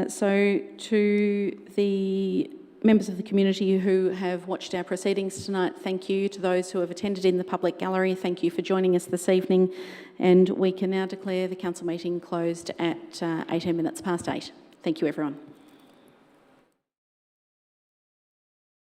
So to the members of the community who have watched our proceedings tonight, thank you. To those who have attended in the public gallery, thank you for joining us this evening. And we can now declare the council meeting closed at 18 minutes past 8. Thank you, everyone.